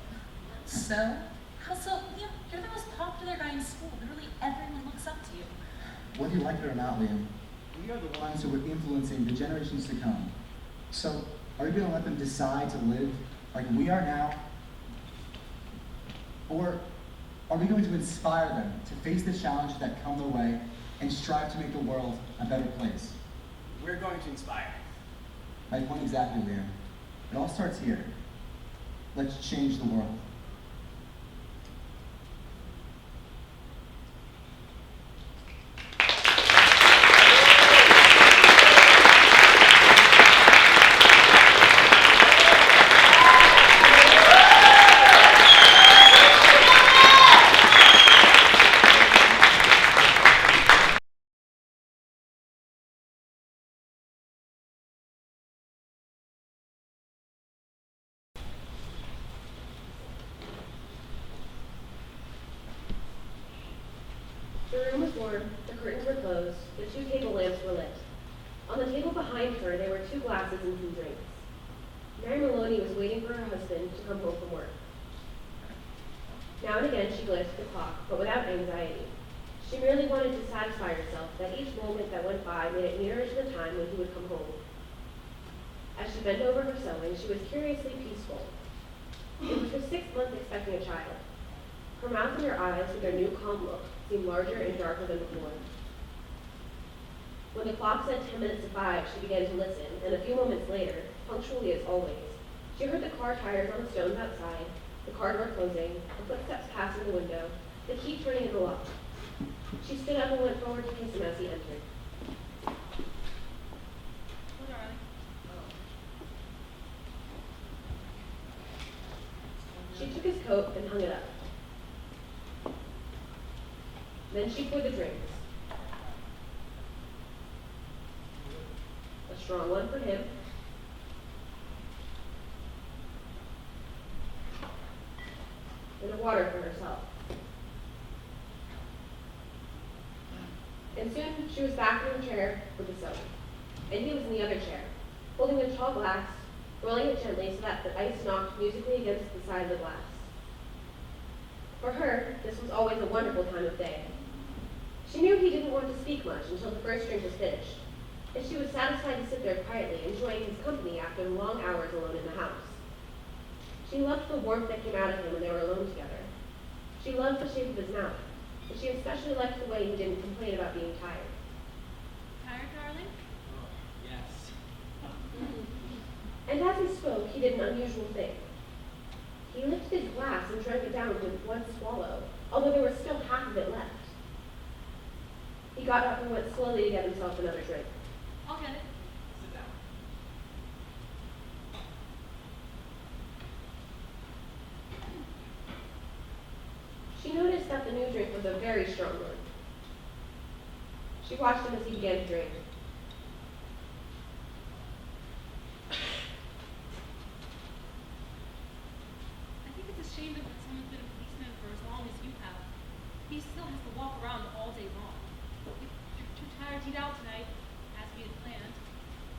So? How so? Liam, you're the most popular guy in school. Literally everyone looks up to you. Whether you like it or not, Liam, we are the ones who are influencing the generations to come. So, are we going to let them decide to live like we are now? Or are we going to inspire them to face the challenges that come their way and strive to make the world a better place? We're going to inspire. My point exactly, Liam. It all starts here. Let's change the world. The room was warm, the curtains were closed, the 2 table lamps were lit. On the table behind her, there were 2 glasses and some drinks. Mary Maloney was waiting for her husband to come home from work. Now and again, she glanced at the clock, but without anxiety. She merely wanted to satisfy herself that each moment that went by made it nearer to the time when he would come home. As she bent over her sewing, she was curiously peaceful. It was her 6th month expecting a child. Her mouth and her eyes, with their new calm look, seemed larger and darker than before. When the clock said 10 minutes to 5, she began to listen, and a few moments later, punctually as always, she heard the car tires on the stones outside, the car door closing, the footsteps passing the window, the key turning in the lock. She stood up and went forward to kiss him as he entered. What are they? She took his coat and hung it up. Then she poured the drinks. A strong one for him. And a water for herself. And soon she was back in the chair with the sewing. And he was in the other chair, holding the tall glass, rolling it gently so that the ice knocked musically against the side of the glass. For her, this was always a wonderful time of day. She knew he didn't want to speak much until the first drink was finished, and she was satisfied to sit there quietly, enjoying his company after long hours alone in the house. She loved the warmth that came out of him when they were alone together. She loved the shape of his mouth, and she especially liked the way he didn't complain about being tired. Tired, darling? Yes. And as he spoke, he did an unusual thing. He lifted his glass and drank it down with one swallow, although there was still half of it left. He got up and went slowly to get himself another drink. I'll get it. Sit down. She noticed that the new drink was a very strong one. She watched him as he began to drink. I think it's a shame that when someone's been a policeman for as long as you have, he still has to walk around all day long. If you're too tired to eat out tonight, as we had planned,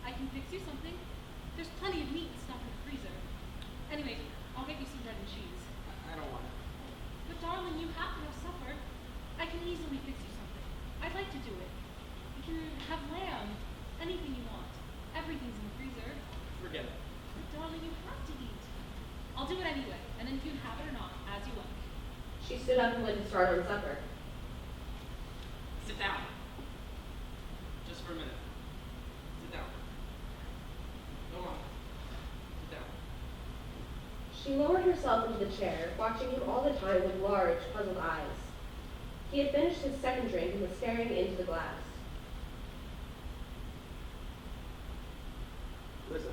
I can fix you something. There's plenty of meat and stuff in the freezer. Anyway, I'll get you some bread and cheese. I don't want it. But darling, you have to have supper. I can easily fix you something. I'd like to do it. In Have lamb. Anything you want. Everything's in the freezer. Forget it. But darling, you have to eat. I'll do it anyway, and then you can have it or not, as you like. She stood up and went to start on supper. Sit down. Just for a minute. Sit down. Go on. Sit down. She lowered herself into the chair, watching him all the time with large, puzzled eyes. He had finished his second drink and was staring into the glass. Listen,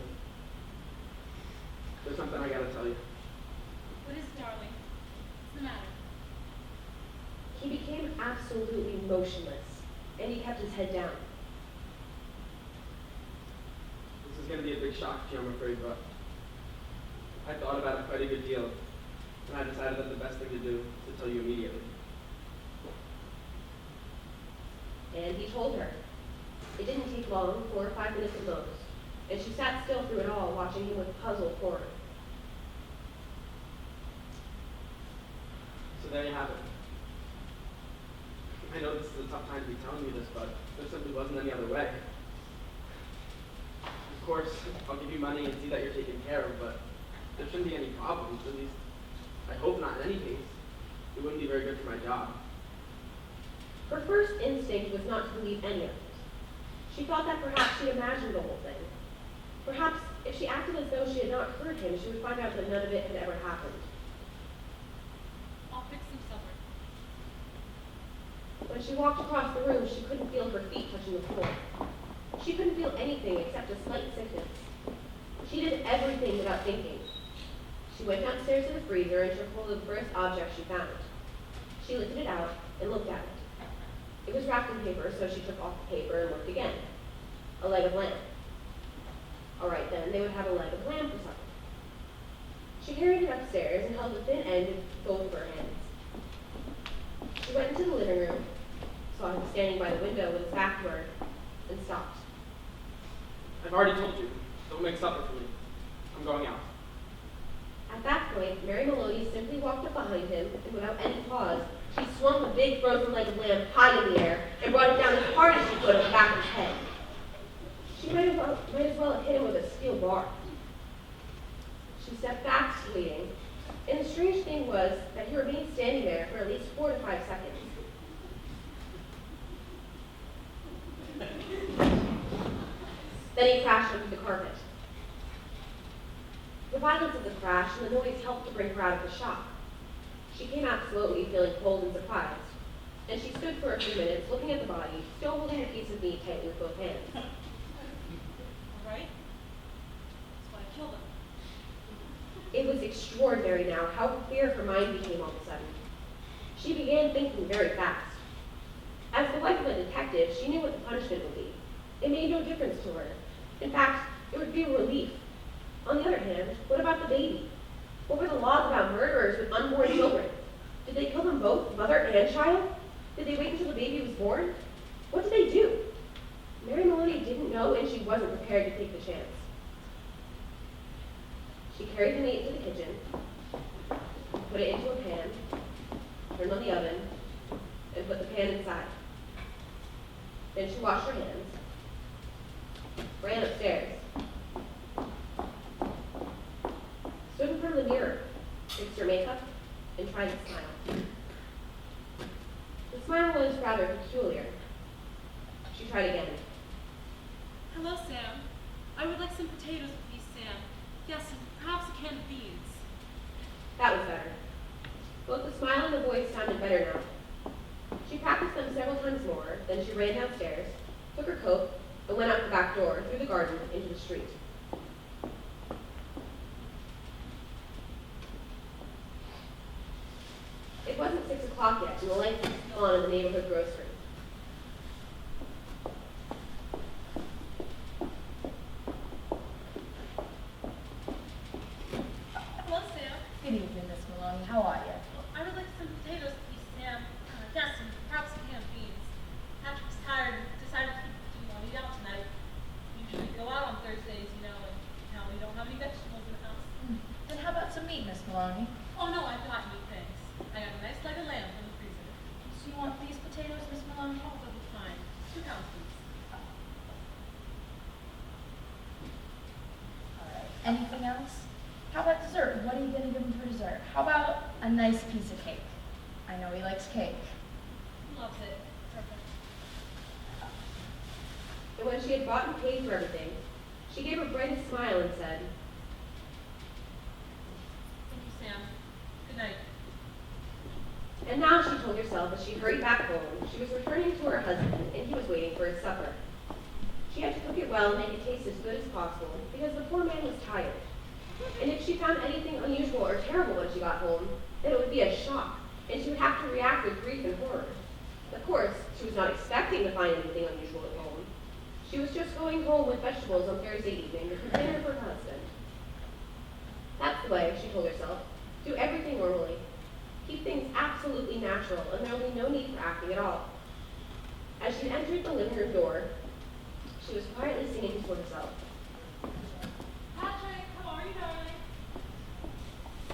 there's something I gotta tell you. What is it, darling? What's the matter? He became absolutely motionless, and he kept his head down. This is gonna be a big shock to you, I'm afraid, but I thought about it quite a good deal, and I decided that the best thing to do is to tell you immediately. And he told her. It didn't take long, 4 or 5 minutes at most, and she sat still through it all, watching him with puzzled horror. So there you have it. I know this is a tough time to be telling you this, but there simply wasn't any other way. Of course, I'll give you money and see that you're taken care of, but there shouldn't be any problems, at least I hope not in any case. It wouldn't be very good for my job. Her first instinct was not to believe any of it. She thought that perhaps she imagined the whole thing. Perhaps if she acted as though she had not heard him, she would find out that none of it had ever happened. I'll fix some supper. When she walked across the room, she couldn't feel her feet touching the floor. She couldn't feel anything except a slight sickness. She did everything without thinking. She went downstairs to the freezer and took hold of the first object she found. She lifted it out and looked at it. It was wrapped in paper, so she took off the paper and looked again. A leg of lamb. All right, then, they would have a leg of lamb for supper. She carried it upstairs and held the thin end with both of her hands. She went into the living room, saw him standing by the window with his back to her, and stopped. I've already told you, don't make supper for me. I'm going out. At that point, Mary Maloney simply walked up behind him, and without any pause, she swung the big frozen leg of lamb high in the air and brought it down as hard as she could on the back of his head. She might as well have hit him with a steel bar. She stepped back, waiting, and the strange thing was that he remained standing there for at least 4 to 5 seconds. Then he crashed onto the carpet. The violence of the crash and the noise helped to bring her out of the shock. She came out slowly, feeling cold and surprised, and she stood for a few minutes looking at the body, still holding a piece of meat tightly with both hands. All right? That's why I killed him. It was extraordinary now how clear her mind became all of a sudden. She began thinking very fast. As the wife of a detective, she knew what the punishment would be. It made no difference to her. In fact, it would be a relief. On the other hand, what about the baby? What were the laws about murderers with unborn children? Did they kill them both, mother and child? Did they wait until the baby was born? What did they do? Mary Maloney didn't know, and she wasn't prepared to take the chance. She carried the meat into the kitchen, put it into a pan, turned on the oven, and put the pan inside. Then she washed her hands, ran upstairs, stood in front of the mirror, fixed her makeup, and tried to smile. The smile was rather peculiar. She tried again. Hello, Sam. I would like some potatoes, please, Sam. Yes, and perhaps a can of beans. That was better. Both the smile and the voice sounded better now. She practiced them several times more, then she ran downstairs, took her coat, and went out the back door, through the garden, into the street. It wasn't 6 o'clock yet, and the lights were still on in the neighborhood grocery. Hello, Sam. Good evening, Miss Maloney. How are you? I would like some potatoes, please, Sam. Yes, and perhaps a can of beans. Patrick's tired and decided he didn't want to eat out tonight. We usually go out on Thursdays, you know, and now we don't have any vegetables in the house. Then how about some meat, Miss Maloney? Oh, no, I've got meat, thanks. I got a nice leg of lamb from the freezer. So you want these potatoes, Miss Maloney? Oh, that'll be fine. 2 pounds, please. Anything else? How about dessert? What are you gonna give him for dessert? How about a nice piece of cake? I know he likes cake. Loves it. Perfect. And when she had bought and paid for everything, she gave her brightest smile and said, Thank you, Sam. Good night. and now she told herself as she hurried back home, she was returning to her husband and he was waiting for his supper. She had to cook it well and make it taste as good as possible because the poor man was tired. And if she found anything unusual or terrible when she got home, then it would be a shock, and she would have to react with grief and horror. Of course, she was not expecting to find anything unusual at home. She was just going home with vegetables on Thursday evening to cook dinner for her husband. That's the way, she told herself. Do everything normally. Keep things absolutely natural, and there will be no need for acting at all. As she entered the living room door, she was quietly singing to herself. Patrick, how are you, darling?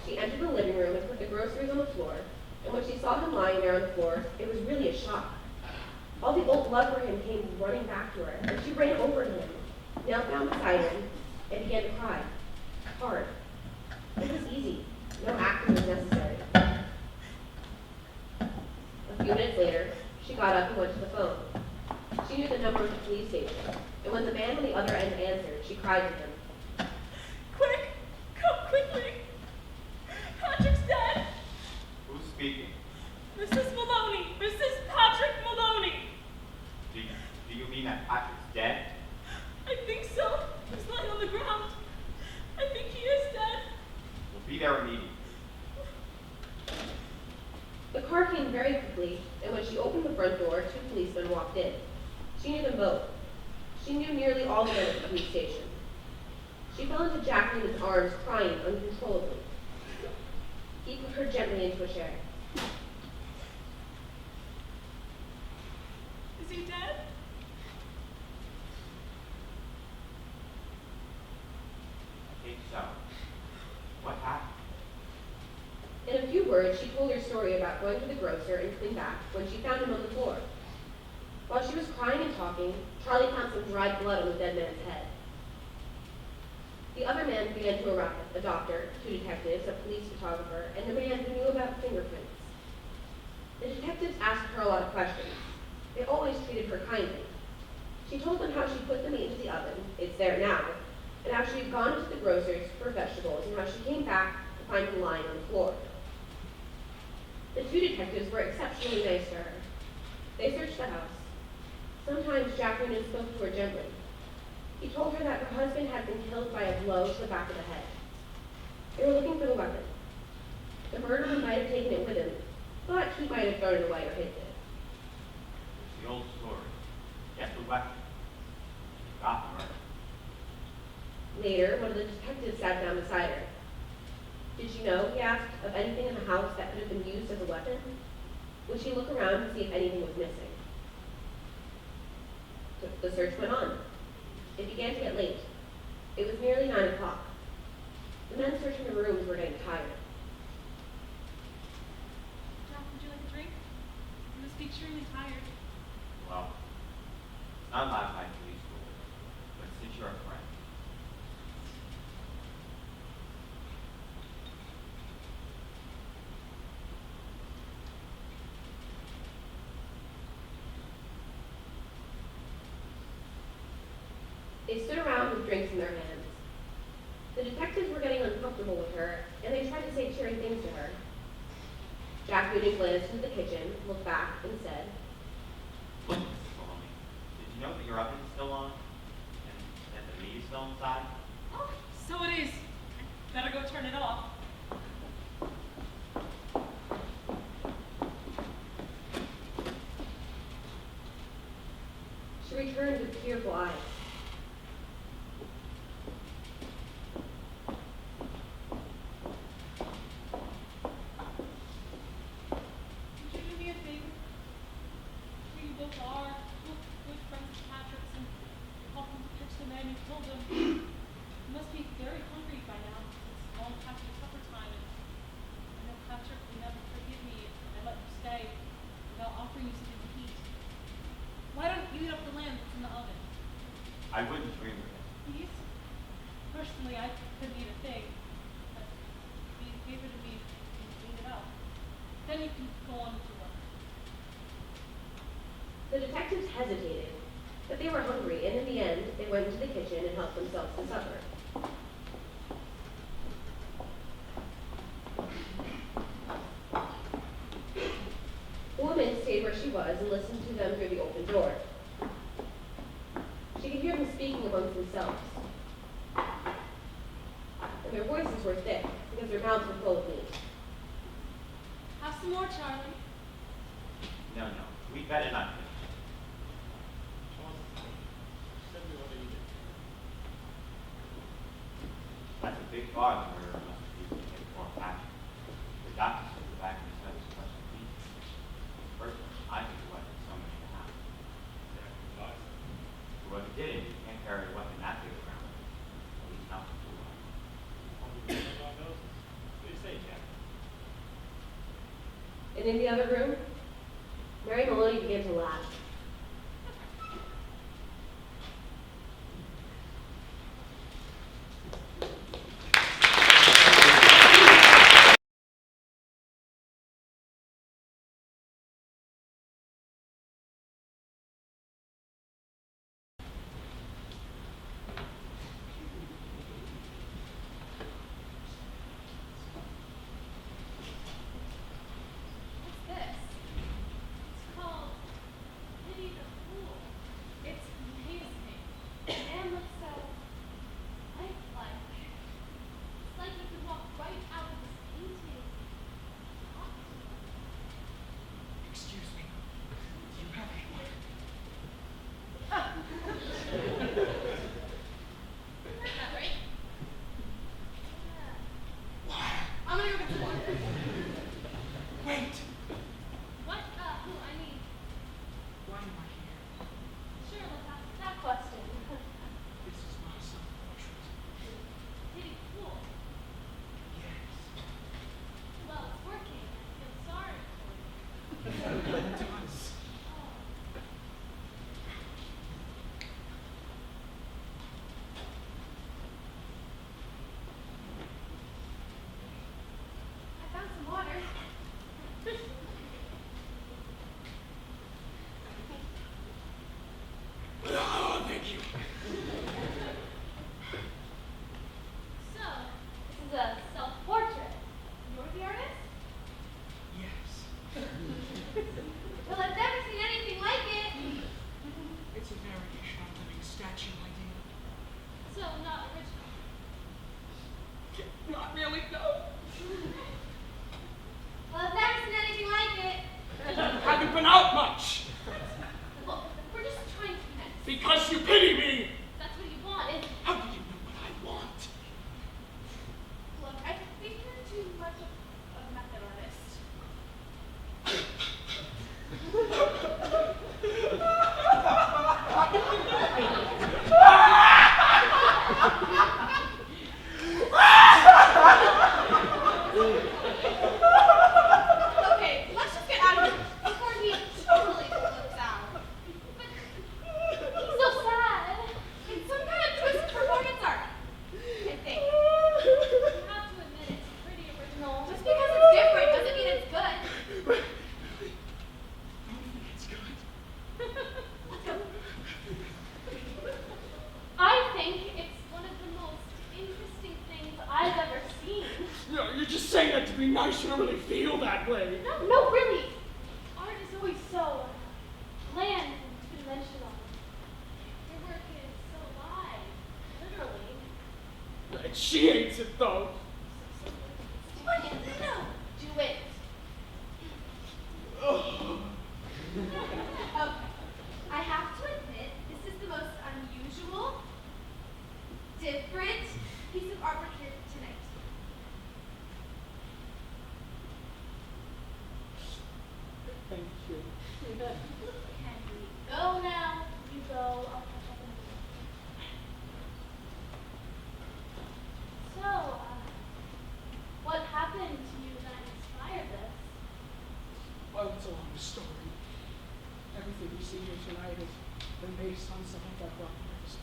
She entered the living room and put the groceries on the floor, and when she saw him lying there on the floor, it was really a shock. All the old love for him came running back to her, and she ran over to him, knelt down beside him, and began to cry. Hard. It was easy. No acting was necessary. A few minutes later, she got up and went to the phone. She knew the number of the police station, and when the man on the other end answered, she cried to him. Quick! Come quickly! Patrick's dead! Who's speaking? Mrs. Maloney! Mrs. Patrick Maloney! Do you mean that Patrick's dead? I think so. He's lying on the ground. I think he is dead. We'll be there immediately. The car came very quickly, and when she opened the front door, 2 policemen walked in. She knew them both. She knew nearly all of them at the police station. She fell into Jacqueline's arms, crying uncontrollably. He put her gently into a chair. Is he dead? I think so. What happened? In a few words, she told her story about going to the grocer and coming back when she found him on the floor. While she was crying and talking, Charlie found some dried blood on the dead man's head. The other men began to arrive, a doctor, 2 detectives, a police photographer, and the man who knew about fingerprints. The detectives asked her a lot of questions. They always treated her kindly. She told them how she put the meat into the oven, it's there now, and how she had gone to the grocer's for vegetables, and how she came back to find him lying on the floor. The 2 detectives were exceptionally nice to her. They searched the house. Sometimes Jacqueline spoke to her gently. He told her that her husband had been killed by a blow to the back of the head. They were looking for the weapon. The murderer might have taken it with him, but he might have thrown it away or hidden it. It's the old story. Get the weapon. Got the murder. Later, one of the detectives sat down beside her. Did she know, he asked, of anything in the house that could have been used as a weapon? Would she look around to see if anything was missing? The search went on. It began to get late. It was nearly 9 o'clock. The men searching the rooms were getting tired. Jack, would you like a drink? You must be extremely tired. Well, not last night police school, but since you're a friend. They stood around with drinks in their hands. The detectives were getting uncomfortable with her, and they tried to say cheering things to her. Jacqueline glanced into the kitchen, looked back, and said, Look, Mrs. Maloney, did you know that your oven's still on? And that the meat is still inside? Oh, so it is. Better go turn it off. She returned with tearful eyes. Would you do me a favor? We both are good friends of Patrick's and help him catch the man who killed him. He must be very hungry by now. It's long past your supper time, and I know Patrick will never forgive me if I let you stay without offering you something to eat. Why don't you eat up the lamb that's in the oven? I wouldn't dream of it. Please? Personally, I couldn't eat a thing. But you gave it to me and clean it out. Then you can go on with your work. The detectives hesitated, but they were hungry, and in the end, they went into the kitchen and helped themselves to supper. The woman stayed where she was and listened to them through the open door. She could hear them speaking amongst themselves. And their voices were thick because their mouths were full of meat. Have some more, Charlie. No, we better not finish. That's a big farm where must be more pasture. The doctor said the back of his head is crushed with beef. Personally, I think the weapon's somewhere in the house. Whoever did it, you can't carry a weapon that big around. At least not for too long. What do you say, Jack? And in the other room, Mary Maloney began to laugh. What's this? It's called Pity the Fool. It's amazing. The man looks so lifelike. It's like he could walk right out of this painting. Talk to him. Excuse me. Do you have anyone? Isn't that right? Yeah. I'm gonna go get some water. Wait. What? Who? I mean, Why am I here? sure, let's ask that question. This is my self-portrait. Pity the fool. Yes. Well, it's working. I feel sorry for you. It does. Oh. I found some water. Oh, thank you. So, this is a self-portrait. You're the artist? Yes. Well, I've never seen anything like it. It's a variation on living statue idea. So, not original. Not really, no. Well, I've never seen anything like it. Haven't been out much. Look, we're just trying to connect. Because you pity me. That's what you wanted. How do you know what I want? Look, I think you're too much of a method artist. Okay, let's just get out of here before he totally flips out. But he's so sad. It's some kind of twisted performance art, I think. You have to admit it's pretty original. Just because it's different doesn't mean it's good. It's good. Let's go. I think it's one of the most interesting things I've ever seen. No, you're just saying that to be nice. You don't really feel that way. No, really. Art is always so bland and two-dimensional. Your work is so alive, literally. And she hates it, though. What is it? No, do it. Okay. I have to admit, this is the most unusual, different piece of artwork here tonight. Thank you. Can we go now? You go. I'll catch up in a minute. So, what happened to you that inspired this? Well, it's a long story. Everything you see here tonight has been based on some of our rock stories.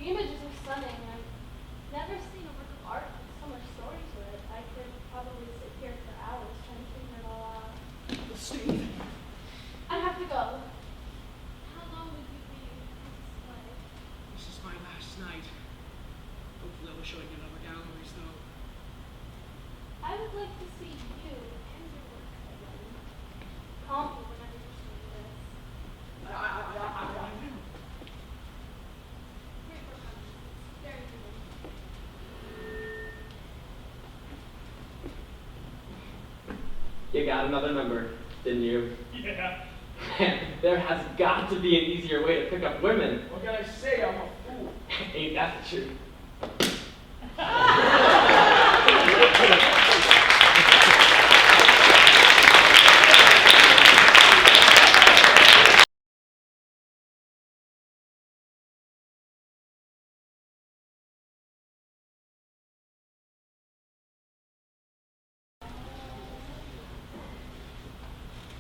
The images are stunning. I've never seen a work of art with so much story to it. I could probably sit here for hours trying to figure it all out. Steve? I have to go. How long would you be able to display? This is my last night. Hopefully I'll be showing in other galleries, though. I would like to see you and your work again. Call me whenever you're doing this. I will. Here for comments. Very good. You got another number, didn't you? Yeah. There has got to be an easier way to pick up women. What can I say? I'm a fool. Ain't that the truth?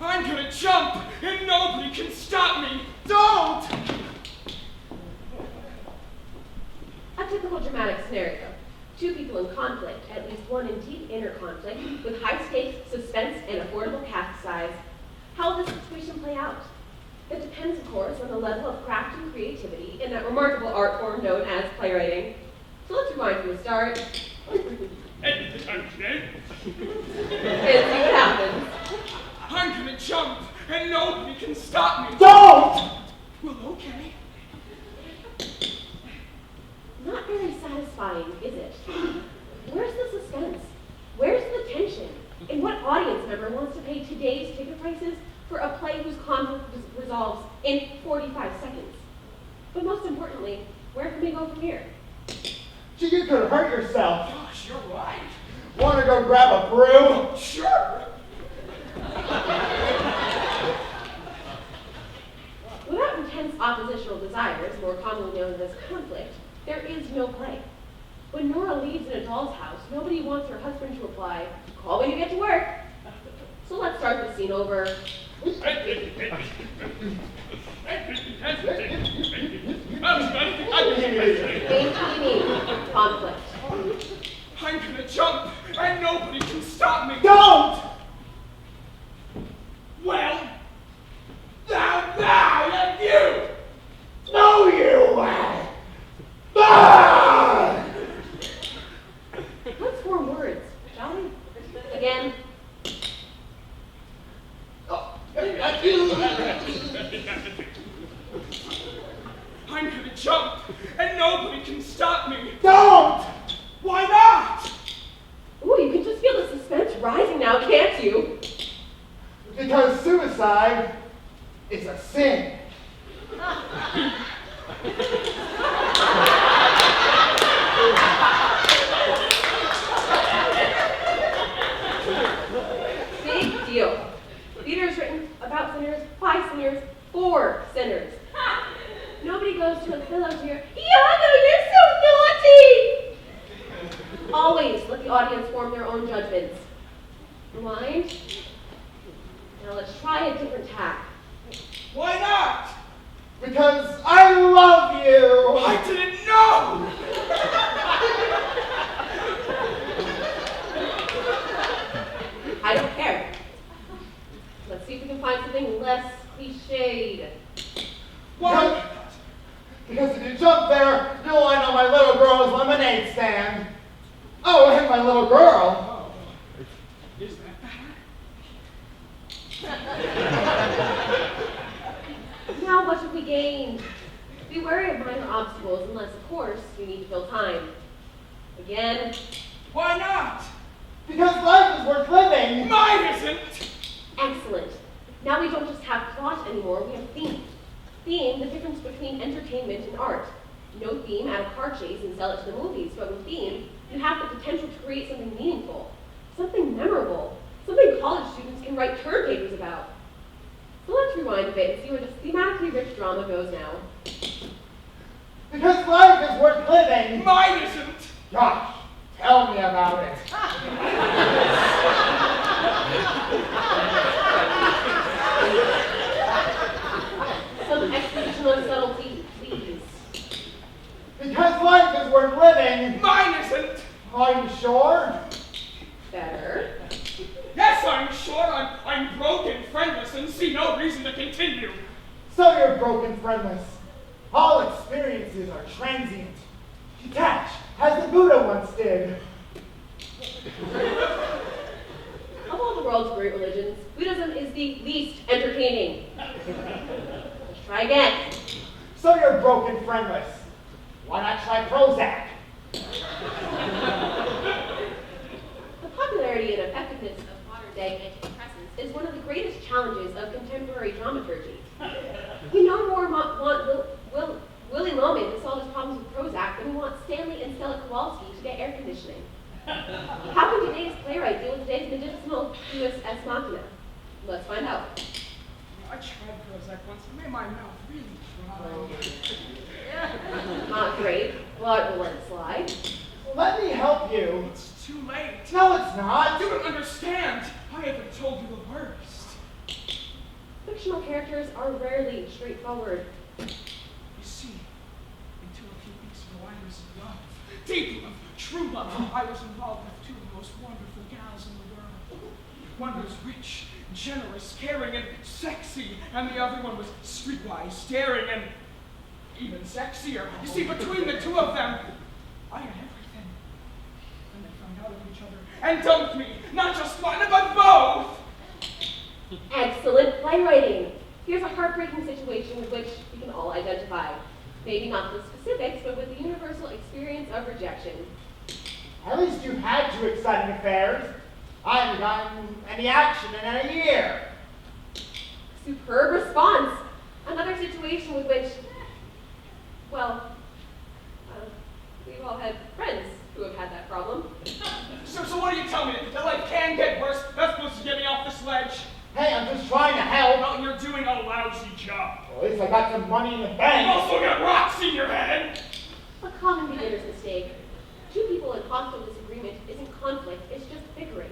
I'm gonna jump, and nobody can stop me. Don't! A typical dramatic scenario. Two people in conflict, at least one in deep inner conflict, with high stakes, suspense, and affordable cast size. How will this situation play out? It depends, of course, on the level of craft and creativity in that remarkable art form known as playwriting. So let's rewind from the start. And see what happens. I'm gonna jump, and nobody can stop me. Don't! Well, okay. Not very satisfying, is it? Where's the suspense? Where's the tension? And what audience member wants to pay today's ticket prices for a play whose conflict resolves in 45 seconds? But most importantly, where can we go from here? Gee, you could hurt yourself. Gosh, you're right. Want to go grab a broom? Sure. Without intense oppositional desires, more commonly known as conflict, there is no play. When Nora leaves in a doll's house, nobody wants her husband to reply, "Call when you get to work." So let's start the scene over. Maintaining conflict. I'm gonna jump, and nobody can stop me. Don't! Well, now, and you! No, you! Ah! Let's form words, shall we? Again. I'm gonna jump, and nobody can stop me. Don't! Why not? Ooh, you can just feel the suspense rising now, can't you? Because suicide is a sin. Big deal. Theater is written about sinners, by sinners, for sinners. Nobody goes to a pillow here. Iago, you're so naughty! Always let the audience form their own judgments. Rewind. Now let's try a different tack. Why not? Because I love you! I didn't know! I don't care. Let's see if we can find something less cliched. Why? Because if you jump there, you'll end on my little girl's lemonade stand. Oh, and my little girl. Is that Now what have we gained? Be wary of minor obstacles unless, of course, you need to fill time. Again. Why not? Because life is worth living. Mine isn't. Excellent. Now we don't just have plot anymore, we have theme. Theme, the difference between entertainment and art. No theme, add a car chase and sell it to the movies, but with theme, you have the potential to create something meaningful, something memorable, something college students can write term papers about. So let's rewind a bit and see where this thematically rich drama goes now. Because life is worth living. Mine isn't. Gosh, tell me about it. Some expositional subtlety, please. Because worth living. Mine isn't. Are you sure? Better. Yes, I'm sure. I'm broke and friendless and see no reason to continue. So you're broke and friendless. All experiences are transient. Detached, as the Buddha once did. Of all the world's great religions, Buddhism is the least entertaining. Let's try again. So you're broke and friendless. Why not try Prozac? The popularity and effectiveness of modern-day antidepressants is one of the greatest challenges of contemporary dramaturgy. We no more want Willy Loman to solve his problems with Prozac than we want Stanley and Stella Kowalski to get air conditioning. How can today's playwright deal with today's medicinal deus ex machina? Let's find out. I tried Prozac once. It made my mouth really dry. Not great. Blood will let it slide. Let me help you. It's too late. No, it's not. You don't understand. I haven't told you the worst. Fictional characters are rarely straightforward. You see, until a few weeks ago, I was in love. Deep love, true love. I was involved with two of the most wonderful gals in the world. One was rich, generous, caring, and sexy, and the other one was streetwise, daring, and even sexier. You see, between the two of them, I had everything. And they found out of each other and dumped me. Not just one, but both. Excellent playwriting. Here's a heartbreaking situation with which we can all identify. Maybe not the specifics, but with the universal experience of rejection. At least you've had two exciting affairs. I haven't gotten any action in a year. Superb response. Another situation with which, well, we've all had friends who have had that problem. So what do you tell me? That life can get worse? That's supposed to get me off this ledge. Hey, I'm just trying to help. Well, you're doing a lousy job. Well, at least I got some money in the bank. You've also got rocks in your head. A common beginner's mistake. Two people in hostile disagreement isn't conflict, it's just bickering.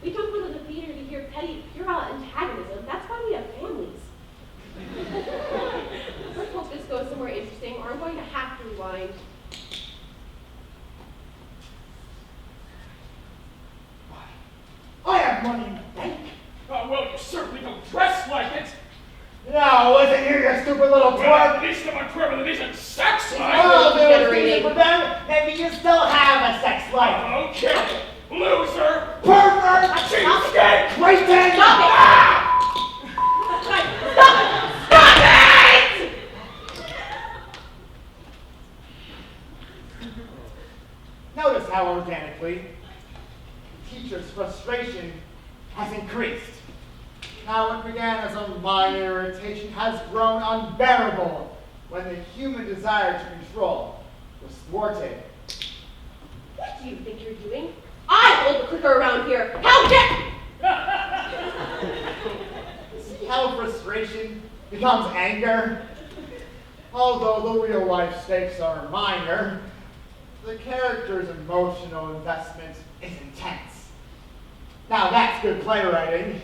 We don't go to the theater to hear petty, puerile antagonism. That's why we have families. Let's hope this goes somewhere interesting, or I'm going to have to rewind. I have money in the bank. Well, you certainly don't dress like it. No, listen here, you stupid little Well, twerp. at least I'm a twerp with a decent sex life. Well, there is for them. Maybe you still have a sex life. Okay. Loser. Pervert. Cheapskate. Creighton. Notice how organically the teacher's frustration has increased. Now what began as a minor irritation has grown unbearable when the human desire to control was thwarted. What do you think you're doing? I hold the clicker around here. How dare! See how frustration becomes anger? Although the real life stakes are minor, the character's emotional investment is intense. Now that's good playwriting.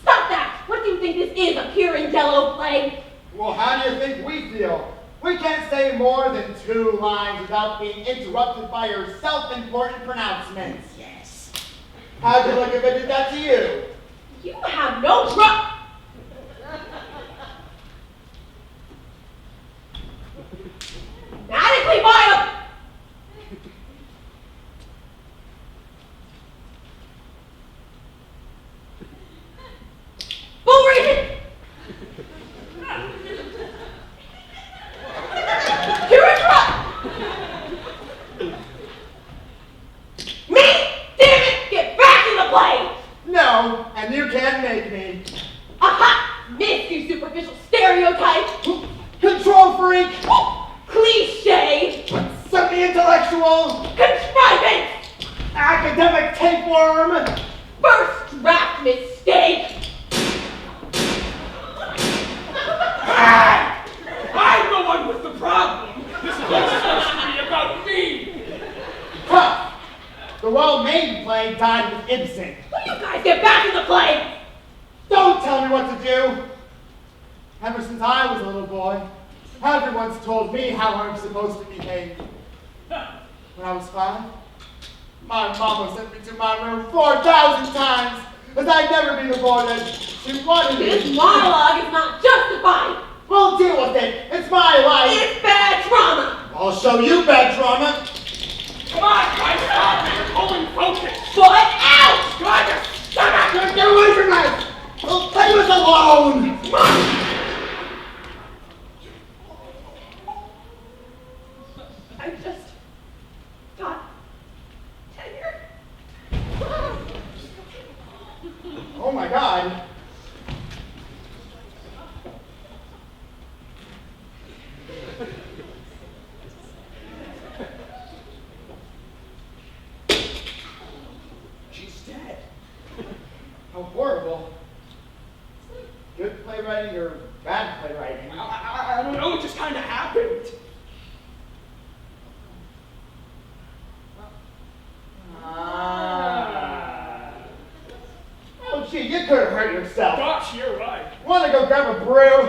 Stop that! What do you think this is, a Pirandello play? Well, how do you think we feel? We can't say more than 2 lines without being interrupted by your self-important pronouncements. Yes. How'd you look if I did that to you? You have no trust. Radically vile. Full reason. You're a drop. Me? Damn it! Get back in the play. No, and you can't make me. Aha! Missed, you superficial stereotype. Control freak. Cliche. Semi-intellectual. Contrivance. Academic tapeworm. First draft mistake. I'm the one with the problem. This play's supposed to be about me. Huh. The well-made play died with Ibsen. Will you guys get back in the play? Don't tell me what to do. Ever since I was a little boy, everyone's told me how I'm supposed to behave. When I was 5, my mama sent me to my room 4,000 times, as I'd never be the boy that she wanted me. This monologue is not justified. We'll deal with it. It's my life. It's bad trauma. I'll show you bad drama. Come on, guys, stop it. You're pulling focus. Foot out! God, just shut up. Get away from me. Well, leave us alone. I just got tenure. Oh my God. She's dead. How horrible. Good playwriting or bad playwriting? I don't know. It just kind of happened. Oh, gee, you could have hurt yourself. Gosh, you're right. Want to go grab a brew?